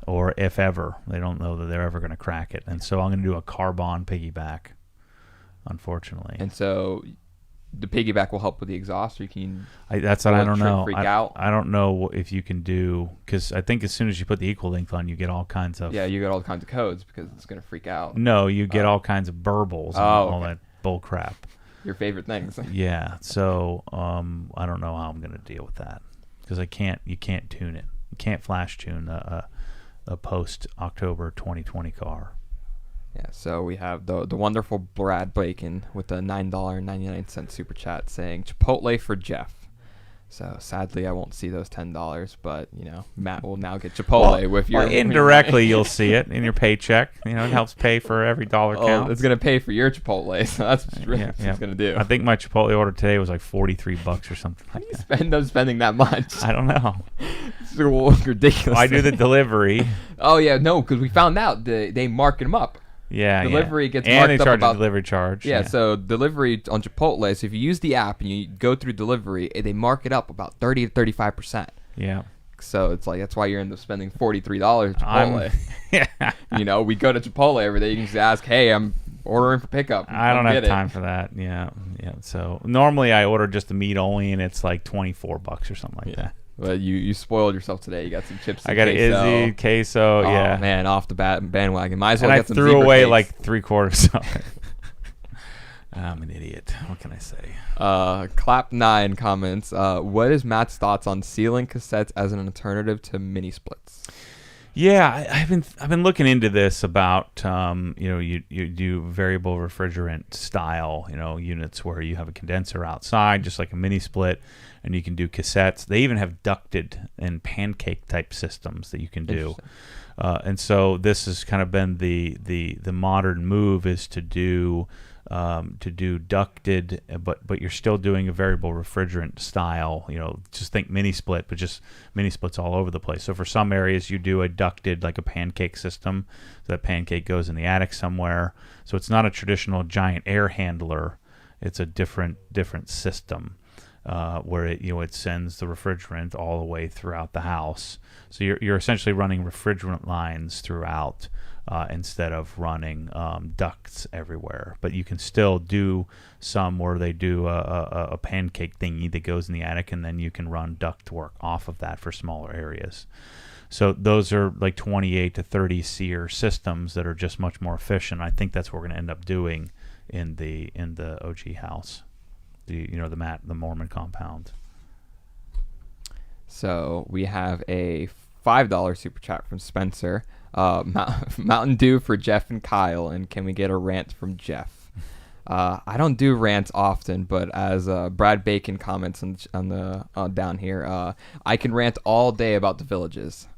S1: Or if ever, they don't know that they're ever going to crack it. And so I'm going to do a carbon piggyback, unfortunately.
S2: And so the piggyback will help with the exhaust, or you can.
S1: That's what I don't know.
S2: Freak out.
S1: I don't know if you can do, because I think as soon as you put the equal length on, you get all kinds of.
S2: Yeah, you get all kinds of codes because it's going to freak out.
S1: No, you get all kinds of burbles and all that bull crap.
S2: Your favorite things.
S1: Yeah. So I don't know how I'm going to deal with that, because you can't tune it. You can't flash tune a post October 2020 car.
S2: Yeah, so we have the wonderful Brad Bacon with the $9.99 super chat saying Chipotle for Jeff. So sadly, I won't see those $10, but Matt will now get Chipotle with your.
S1: Well, indirectly, you'll see it in your paycheck. It helps pay for every dollar count.
S2: It's gonna pay for your Chipotle, so that's really what it's gonna do.
S1: I think my Chipotle order today was like $43 or something.
S2: How do you end up spending that much?
S1: I don't know.
S2: It's ridiculous.
S1: I do the delivery.
S2: Oh yeah, no, because we found out they mark them up.
S1: Yeah,
S2: delivery gets
S1: and
S2: marked
S1: they
S2: up
S1: charge
S2: about
S1: a delivery charge.
S2: Yeah, so delivery on Chipotle. So if you use the app and you go through delivery, they mark it up about 30 to 35%.
S1: Yeah.
S2: So it's like that's why you're end up spending $43 at Chipotle. Yeah. We go to Chipotle every day. You can just ask, "Hey, I'm ordering for pickup."
S1: I don't have time for that. Yeah. So normally I order just the meat only, and it's like $24 or something like that.
S2: Well, you spoiled yourself today. You got some chips.
S1: I got an Izzy queso.
S2: Oh,
S1: yeah,
S2: man, off the bandwagon. Might as well
S1: and
S2: get some.
S1: I threw away
S2: cakes.
S1: like 3/4 of it. I'm an idiot. What can I say?
S2: Clap 9 comments. What is Matt's thoughts on sealing cassettes as an alternative to mini splits?
S1: Yeah, I've been looking into this about you do variable refrigerant style units where you have a condenser outside just like a mini split, and you can do cassettes. They even have ducted and pancake type systems that you can do, and so this has kind of been the modern move is to do ducted, but you're still doing a variable refrigerant style. Just think mini split, but just mini splits all over the place. So for some areas, you do a ducted, like a pancake system. So that pancake goes in the attic somewhere. So it's not a traditional giant air handler. It's a different system where it sends the refrigerant all the way throughout the house. So you're essentially running refrigerant lines throughout. Instead of running ducts everywhere. But you can still do some where they do a pancake thingy that goes in the attic, and then you can run duct work off of that for smaller areas. So those are like 28 to 30 SEER systems that are just much more efficient. I think that's what we're going to end up doing in the OG house, the Mormon compound.
S2: So we have a $5 super chat from Spencer. Mountain Dew for Jeff and Kyle, and can we get a rant from Jeff? I don't do rants often, but as Brad Bacon comments on the down here, I can rant all day about the villages.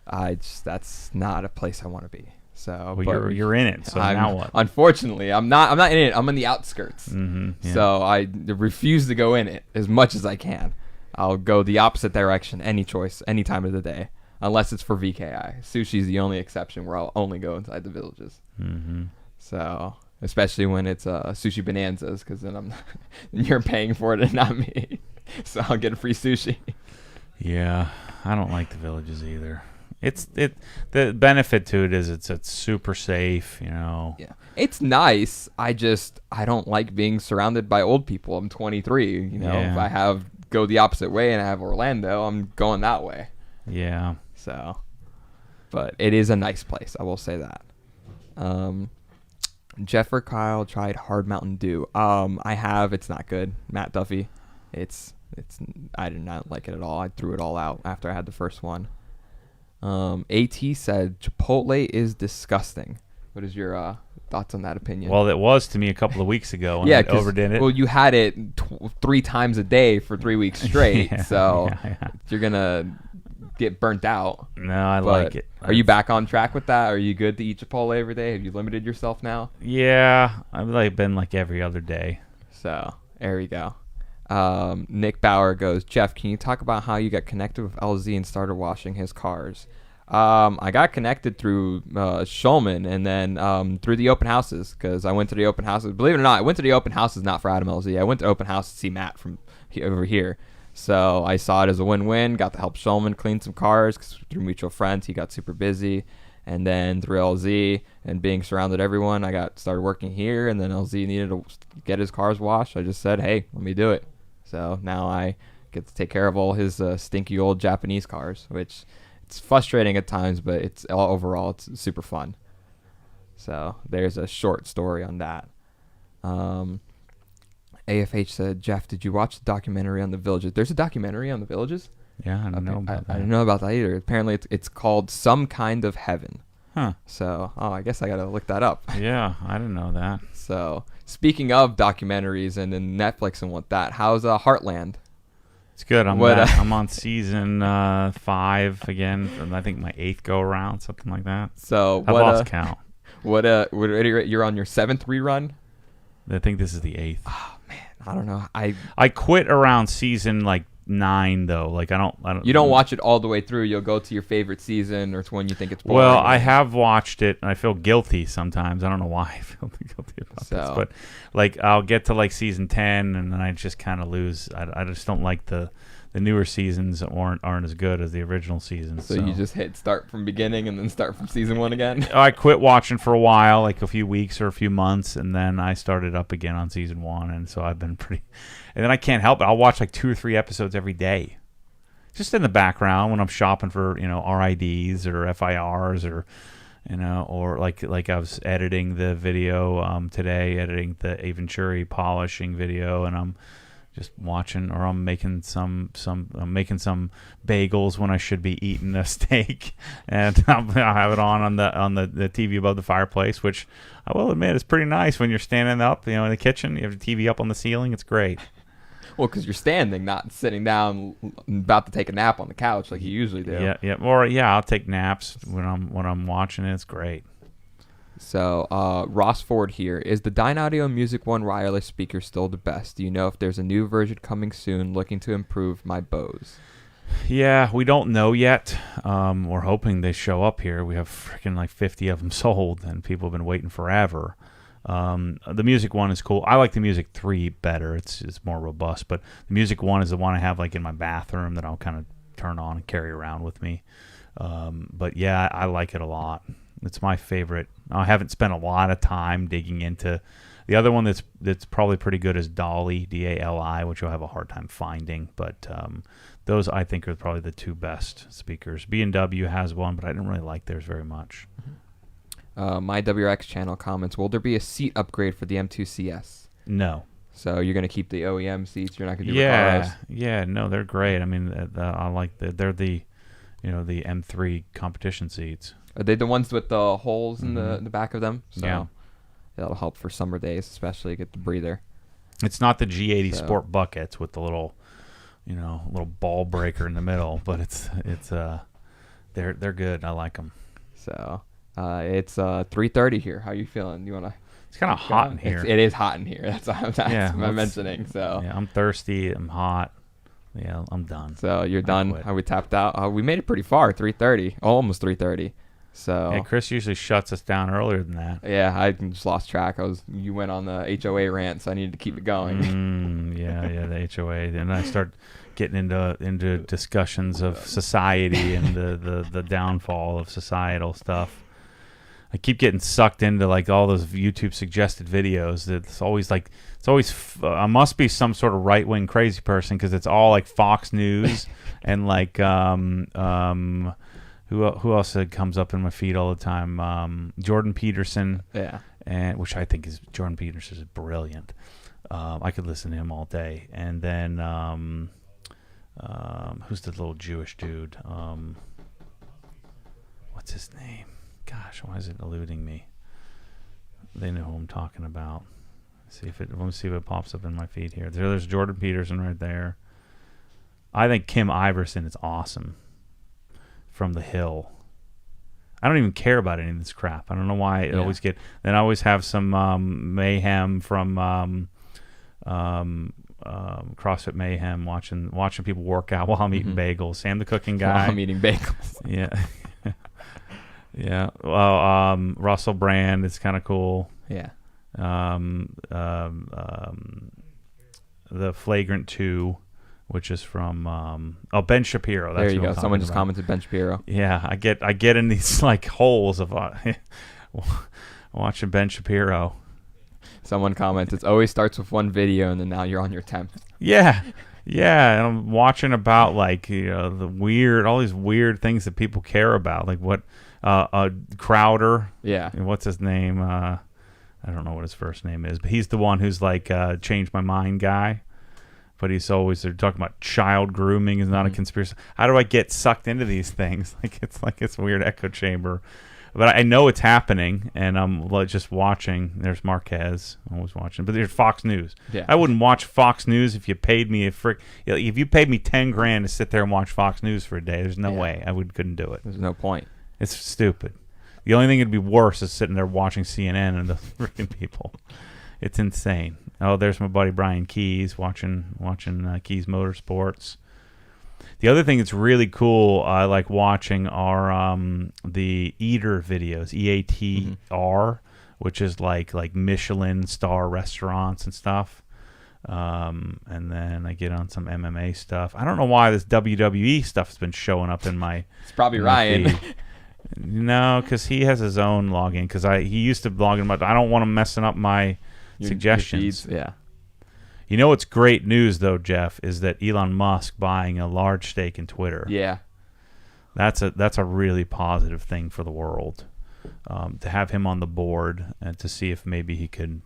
S2: That's not a place I want to be. So
S1: you're in it. So now what?
S2: Unfortunately, I'm not in it. I'm on the outskirts.
S1: Mm-hmm, yeah.
S2: So I refuse to go in it as much as I can. I'll go the opposite direction any time of the day. Unless it's for VKI. Sushi's the only exception where I'll only go inside the villages.
S1: Mm-hmm.
S2: So, especially when it's sushi bonanzas, because then you're paying for it and not me. So I'll get free sushi.
S1: Yeah, I don't like the villages either. The benefit to it is it's super safe, you know.
S2: Yeah, it's nice. I don't like being surrounded by old people. I'm 23. You know, if I go the opposite way and I have Orlando, I'm going that way.
S1: Yeah.
S2: So, but it is a nice place. I will say that. Jeff or Kyle tried Hard Mountain Dew. I have. It's not good. Matt Duffy. I did not like it at all. I threw it all out after I had the first one. AT said Chipotle is disgusting. What is your thoughts on that opinion?
S1: Well, it was to me a couple of weeks ago when I overdid it.
S2: Well, you had it 3 times a day for 3 weeks straight, you're gonna get burnt out.
S1: No, I like it.
S2: Are you back on track with that? Are you good to eat Chipotle every day? Have you limited yourself now?
S1: Yeah, I've been like every other day.
S2: So there we go. Nick Bauer goes, Jeff, can you talk about how you got connected with LZ and started washing his cars? I got connected through Shulman and then through the open houses, because I went to the open houses. Believe it or not, I went to the open houses not for Adam LZ. I went to open house to see Matt from over here. So I saw it as a win-win. Got to help Shulman clean some cars 'cause through mutual friends. He got super busy. And then through LZ and being surrounded everyone, I started working here. And then LZ needed to get his cars washed. I just said, hey, let me do it. So now I get to take care of all his stinky old Japanese cars, which it's frustrating at times, but overall it's super fun. So there's a short story on that. AFH said, Jeff, did you watch the documentary on the villages? There's a documentary on the villages?
S1: Yeah, I don't know about that.
S2: I didn't know about that either. Apparently it's called Some Kind of Heaven.
S1: Huh.
S2: So, I guess I got to look that up.
S1: Yeah, I didn't know that.
S2: So, speaking of documentaries and Netflix and that, how's Heartland?
S1: It's good. I'm on season 5 again. I think my 8th go around, something like that.
S2: So,
S1: I've lost count.
S2: You're on your 7th rerun?
S1: I think this is the 8th.
S2: Oh man, I don't know.
S1: I quit around season 9 though. Like I don't.
S2: You don't watch it all the way through. You'll go to your favorite season or it's one you think it's boring.
S1: Well, I have watched it and I feel guilty sometimes. I don't know why I feel guilty about this, but I'll get to season 10 and then I just kind of lose. I just don't like the newer seasons aren't as good as the original seasons.
S2: So you just hit start from beginning and then start from season 1 again?
S1: I quit watching for a while, a few weeks or a few months, and then I started up again on season 1, and so I've been pretty... And then I can't help it. I'll watch 2 or 3 episodes every day. Just in the background when I'm shopping for, RIDs or FIRs or... or like I was editing the video today, editing the Aventuri polishing video, and I'm just watching, or I'm making some bagels when I should be eating a steak, and I'll have it on the TV above the fireplace, which I will admit is pretty nice when you're standing up, in the kitchen. You have the TV up on the ceiling. It's great.
S2: Well, because you're standing, not sitting down, about to take a nap on the couch like you usually do.
S1: Yeah. Or I'll take naps when I'm watching it. It's great.
S2: So, Ross Ford here. Is the Dynaudio Music One wireless speaker still the best? Do you know if there's a new version coming soon looking to improve my Bose?
S1: Yeah, we don't know yet. We're hoping they show up here. We have freaking 50 of them sold, and people have been waiting forever. The Music One is cool. I like the Music 3 better. It's more robust, but the Music One is the one I have in my bathroom that I'll kind of turn on and carry around with me. But yeah, I like it a lot. It's my favorite. I haven't spent a lot of time digging into the other one that's probably pretty good is Dali, D-A-L-I, which you'll have a hard time finding. But those I think are probably the 2 best speakers. B&W has one, but I didn't really like theirs very much.
S2: My WRX channel comments, will there be a seat upgrade for the M2CS?
S1: No.
S2: So you're going to keep the OEM seats? You're not going to do Recaros?
S1: Yeah, no, they're great. I mean, I like they're the M3 competition seats.
S2: Are they the ones with the holes in the back of them? So
S1: yeah.
S2: That'll help for summer days, especially get the breather.
S1: It's not the G80 Sport buckets with the little ball breaker in the middle, but they're good. I like them.
S2: So it's 3:30 here. How you feeling? You wanna?
S1: It's kind of hot in here.
S2: It is hot in here. That's what I'm mentioning. So
S1: yeah, I'm thirsty. I'm hot. Yeah, I'm done.
S2: So you're done. How we tapped out? We made it pretty far. 3:30, almost 3:30. So
S1: Yeah, Chris usually shuts us down earlier than that.
S2: yeah, I just lost track. You went on the HOA rant, so I needed to keep it going.
S1: Yeah, the HOA. And I start getting into discussions of society and the downfall of societal stuff. I keep getting sucked into like all those YouTube suggested videos. I must be some sort of right wing crazy person because it's all like Fox News and like who else comes up in my feed all the time? Jordan Peterson.
S2: Yeah.
S1: And which I think Jordan Peterson is brilliant. I could listen to him all day. And then who's the little Jewish dude? What's his name? Gosh, why is it eluding me? They know who I'm talking about. Let me see if it pops up in my feed here. There's Jordan Peterson right there. I think Kim Iverson is awesome. From The Hill. I don't even care about any of this crap. I don't know why I always get. Then I always have some mayhem from CrossFit Mayhem, watching people work out while I'm eating bagels. Sam the cooking guy.
S2: While I'm eating bagels.
S1: Yeah. Yeah. Well, Russell Brand is kind of cool.
S2: Yeah.
S1: The Flagrant 2, which is from Ben Shapiro. That's
S2: there you go. Someone just commented Ben Shapiro.
S1: Yeah, I get in these like holes of watching Ben Shapiro.
S2: Someone comments, it always starts with one video and then now you're on your 10th.
S1: Yeah. Yeah, and I'm watching about like all these weird things that people care about, like what Crowder.
S2: Yeah.
S1: And what's his name? I don't know what his first name is, but he's the one who's like changed my mind guy. But they're talking about child grooming is not a conspiracy. How do I get sucked into these things? Like it's a weird echo chamber. But I know it's happening, and I'm just watching. There's Marquez. I'm always watching. But there's Fox News.
S2: Yeah.
S1: I wouldn't watch Fox News if you paid me if you paid me $10,000 to sit there and watch Fox News for a day. There's no way. Couldn't do it.
S2: There's no point.
S1: It's stupid. The only thing that'd be worse is sitting there watching CNN and the freaking people. It's insane. Oh, there's my buddy Brian Keys watching Keys Motorsports. The other thing that's really cool I like watching are the Eater videos, EATR, which is like Michelin star restaurants and stuff. And then I get on some MMA stuff. I don't know why this WWE stuff has been showing up in my.
S2: It's probably Ryan.
S1: No, because he has his own login. Because he used to log in, but I don't want him messing up my suggestions.
S2: Yeah.
S1: You know what's great news though, Jeff, is that Elon Musk buying a large stake in Twitter.
S2: Yeah.
S1: That's a really positive thing for the world. To have him on the board and to see if maybe he can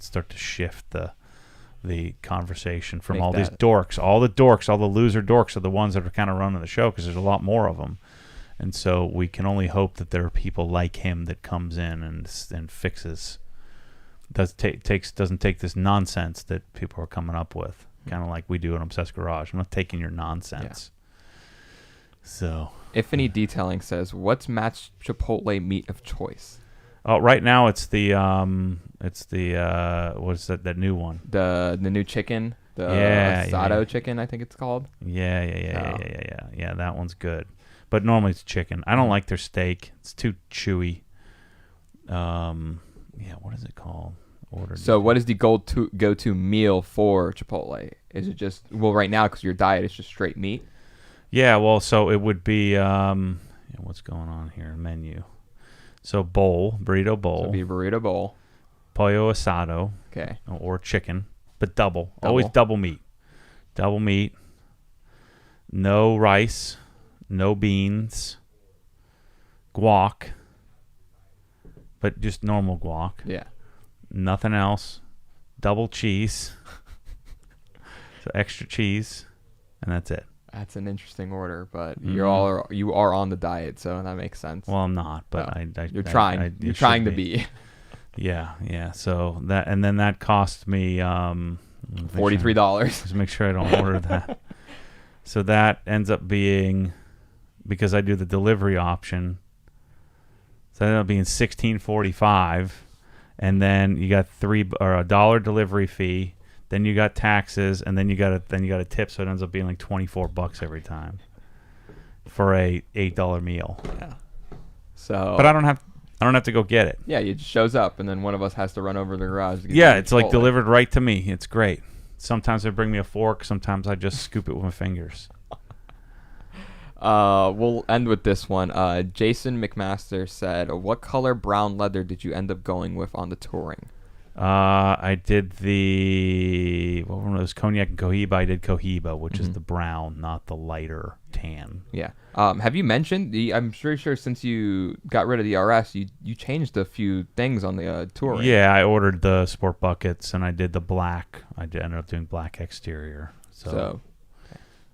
S1: start to shift the conversation from these dorks. All the loser dorks are the ones that are kind of running the show because there's a lot more of them. And so we can only hope that there are people like him that comes in and fixes. Doesn't take this nonsense that people are coming up with, kind of like we do at Obsessed Garage. I'm not taking your nonsense. Yeah. So,
S2: if any detailing says, "What's Matt's Chipotle meat of choice?"
S1: Oh, right now it's the what's that new one?
S2: The new chicken, asado chicken, I think it's called.
S1: Yeah. That one's good, but normally it's chicken. I don't like their steak; it's too chewy. Yeah, what is it called? So
S2: what is the go-to meal for Chipotle? Is it just, right now because your diet is just straight meat?
S1: Yeah, well, so it would be, what's going on here? Menu. So burrito bowl.
S2: So it'd be a burrito bowl.
S1: Pollo asado.
S2: Okay.
S1: Or chicken, but double. Always double meat. Double meat. No rice. No beans. Guac. But just normal guac.
S2: Yeah.
S1: Nothing else. Double cheese. So extra cheese, and that's it.
S2: That's an interesting order, but you are on the diet, so that makes sense.
S1: Well, I'm not, but
S2: you're trying. You're trying to be.
S1: Yeah. So that cost me
S2: $43.
S1: Just make sure I don't order that. So that ends up being, because I do the delivery option. So that ended up being $16.45, and then you got $1 delivery fee. Then you got taxes, and then you got a tip. So it ends up being like $24 every time for a $8 meal.
S2: Yeah. So,
S1: but I don't have to go get it.
S2: Yeah, it just shows up, and then one of us has to run over to the garage. To get
S1: Yeah,
S2: the
S1: it's like
S2: Chipotle.
S1: delivered right to me. It's great. Sometimes they bring me a fork. Sometimes I just scoop it with my fingers.
S2: We'll end with this one. Jason McMaster said, "What color brown leather did you end up going with on the touring?"
S1: I did what were those, Cognac and Cohiba? I did Cohiba, which is the brown, not the lighter tan.
S2: Yeah. Have you mentioned I'm pretty sure since you got rid of the RS, you changed a few things on the touring.
S1: Yeah, I ordered the sport buckets and I did the black. ended up doing black exterior. So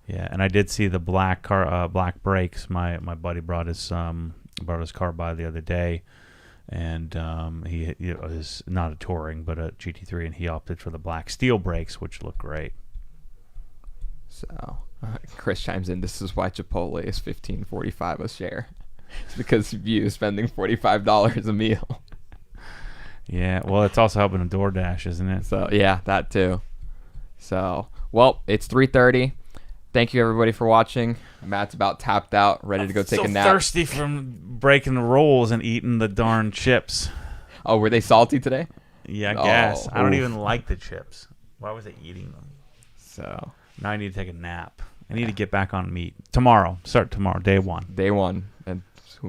S1: yeah, and I did see the black black brakes. My buddy brought his car by the other day. And he is not a touring, but a GT3, and he opted for the black steel brakes, which look great.
S2: So Chris chimes in. This is why Chipotle is $15.45 a share. It's because of you spending $45 a meal.
S1: Yeah, well, it's also helping a DoorDash, isn't it?
S2: So yeah, that too. So well, it's 3:30. Thank you everybody for watching. Matt's about tapped out, ready to go take a nap.
S1: Thirsty from breaking the rules and eating the darn chips.
S2: Oh, were they salty today?
S1: Yeah, I guess. I don't
S2: oof.
S1: even like the chips. Why was I eating them?
S2: So
S1: Now I need to take a nap. I need to get back on meat. Tomorrow. Start tomorrow, day one.
S2: Day one, and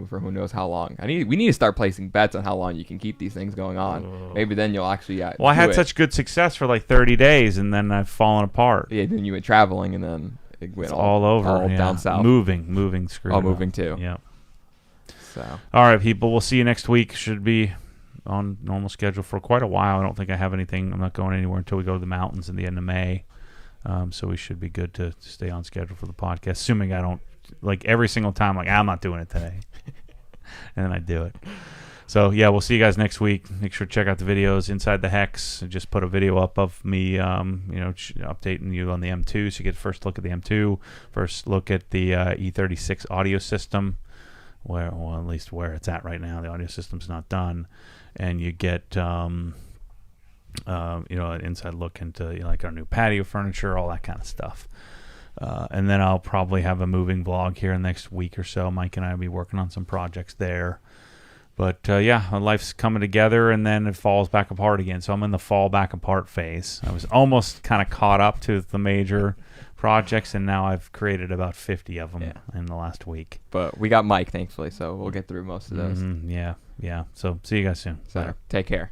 S2: for who knows how long. We need to start placing bets on how long you can keep these things going on. Maybe then you'll actually
S1: Well, I had such good success for like 30 days, and then I've fallen apart.
S2: Yeah, then you went traveling, and then it went
S1: all over.
S2: all
S1: yeah.
S2: down south.
S1: Moving screwed
S2: All
S1: up.
S2: moving too.
S1: Yeah.
S2: So
S1: all right, people. We'll see you next week. Should be on normal schedule for quite a while. I don't think I have anything. I'm not going anywhere until we go to the mountains in the end of May. So we should be good to stay on schedule for the podcast, assuming I don't, like every single time, like I'm not doing it today. And then I do it. So, yeah, we'll see you guys next week. Make sure to check out the videos Inside the Hex. I just put a video up of me, updating you on the M2. So you get the first look at the M2, first look at the E36 audio system, at least where it's at right now. The audio system's not done. And you get, an inside look into like our new patio furniture, all that kind of stuff. And then I'll probably have a moving vlog here in the next week or so. Mike and I will be working on some projects there. But, life's coming together, and then it falls back apart again. So I'm in the fall back apart phase. I was almost kind of caught up to the major projects, and now I've created about 50 of them in the last week.
S2: but we got Mike, thankfully, so we'll get through most of those.
S1: Yeah. So see you guys soon.
S2: So take care.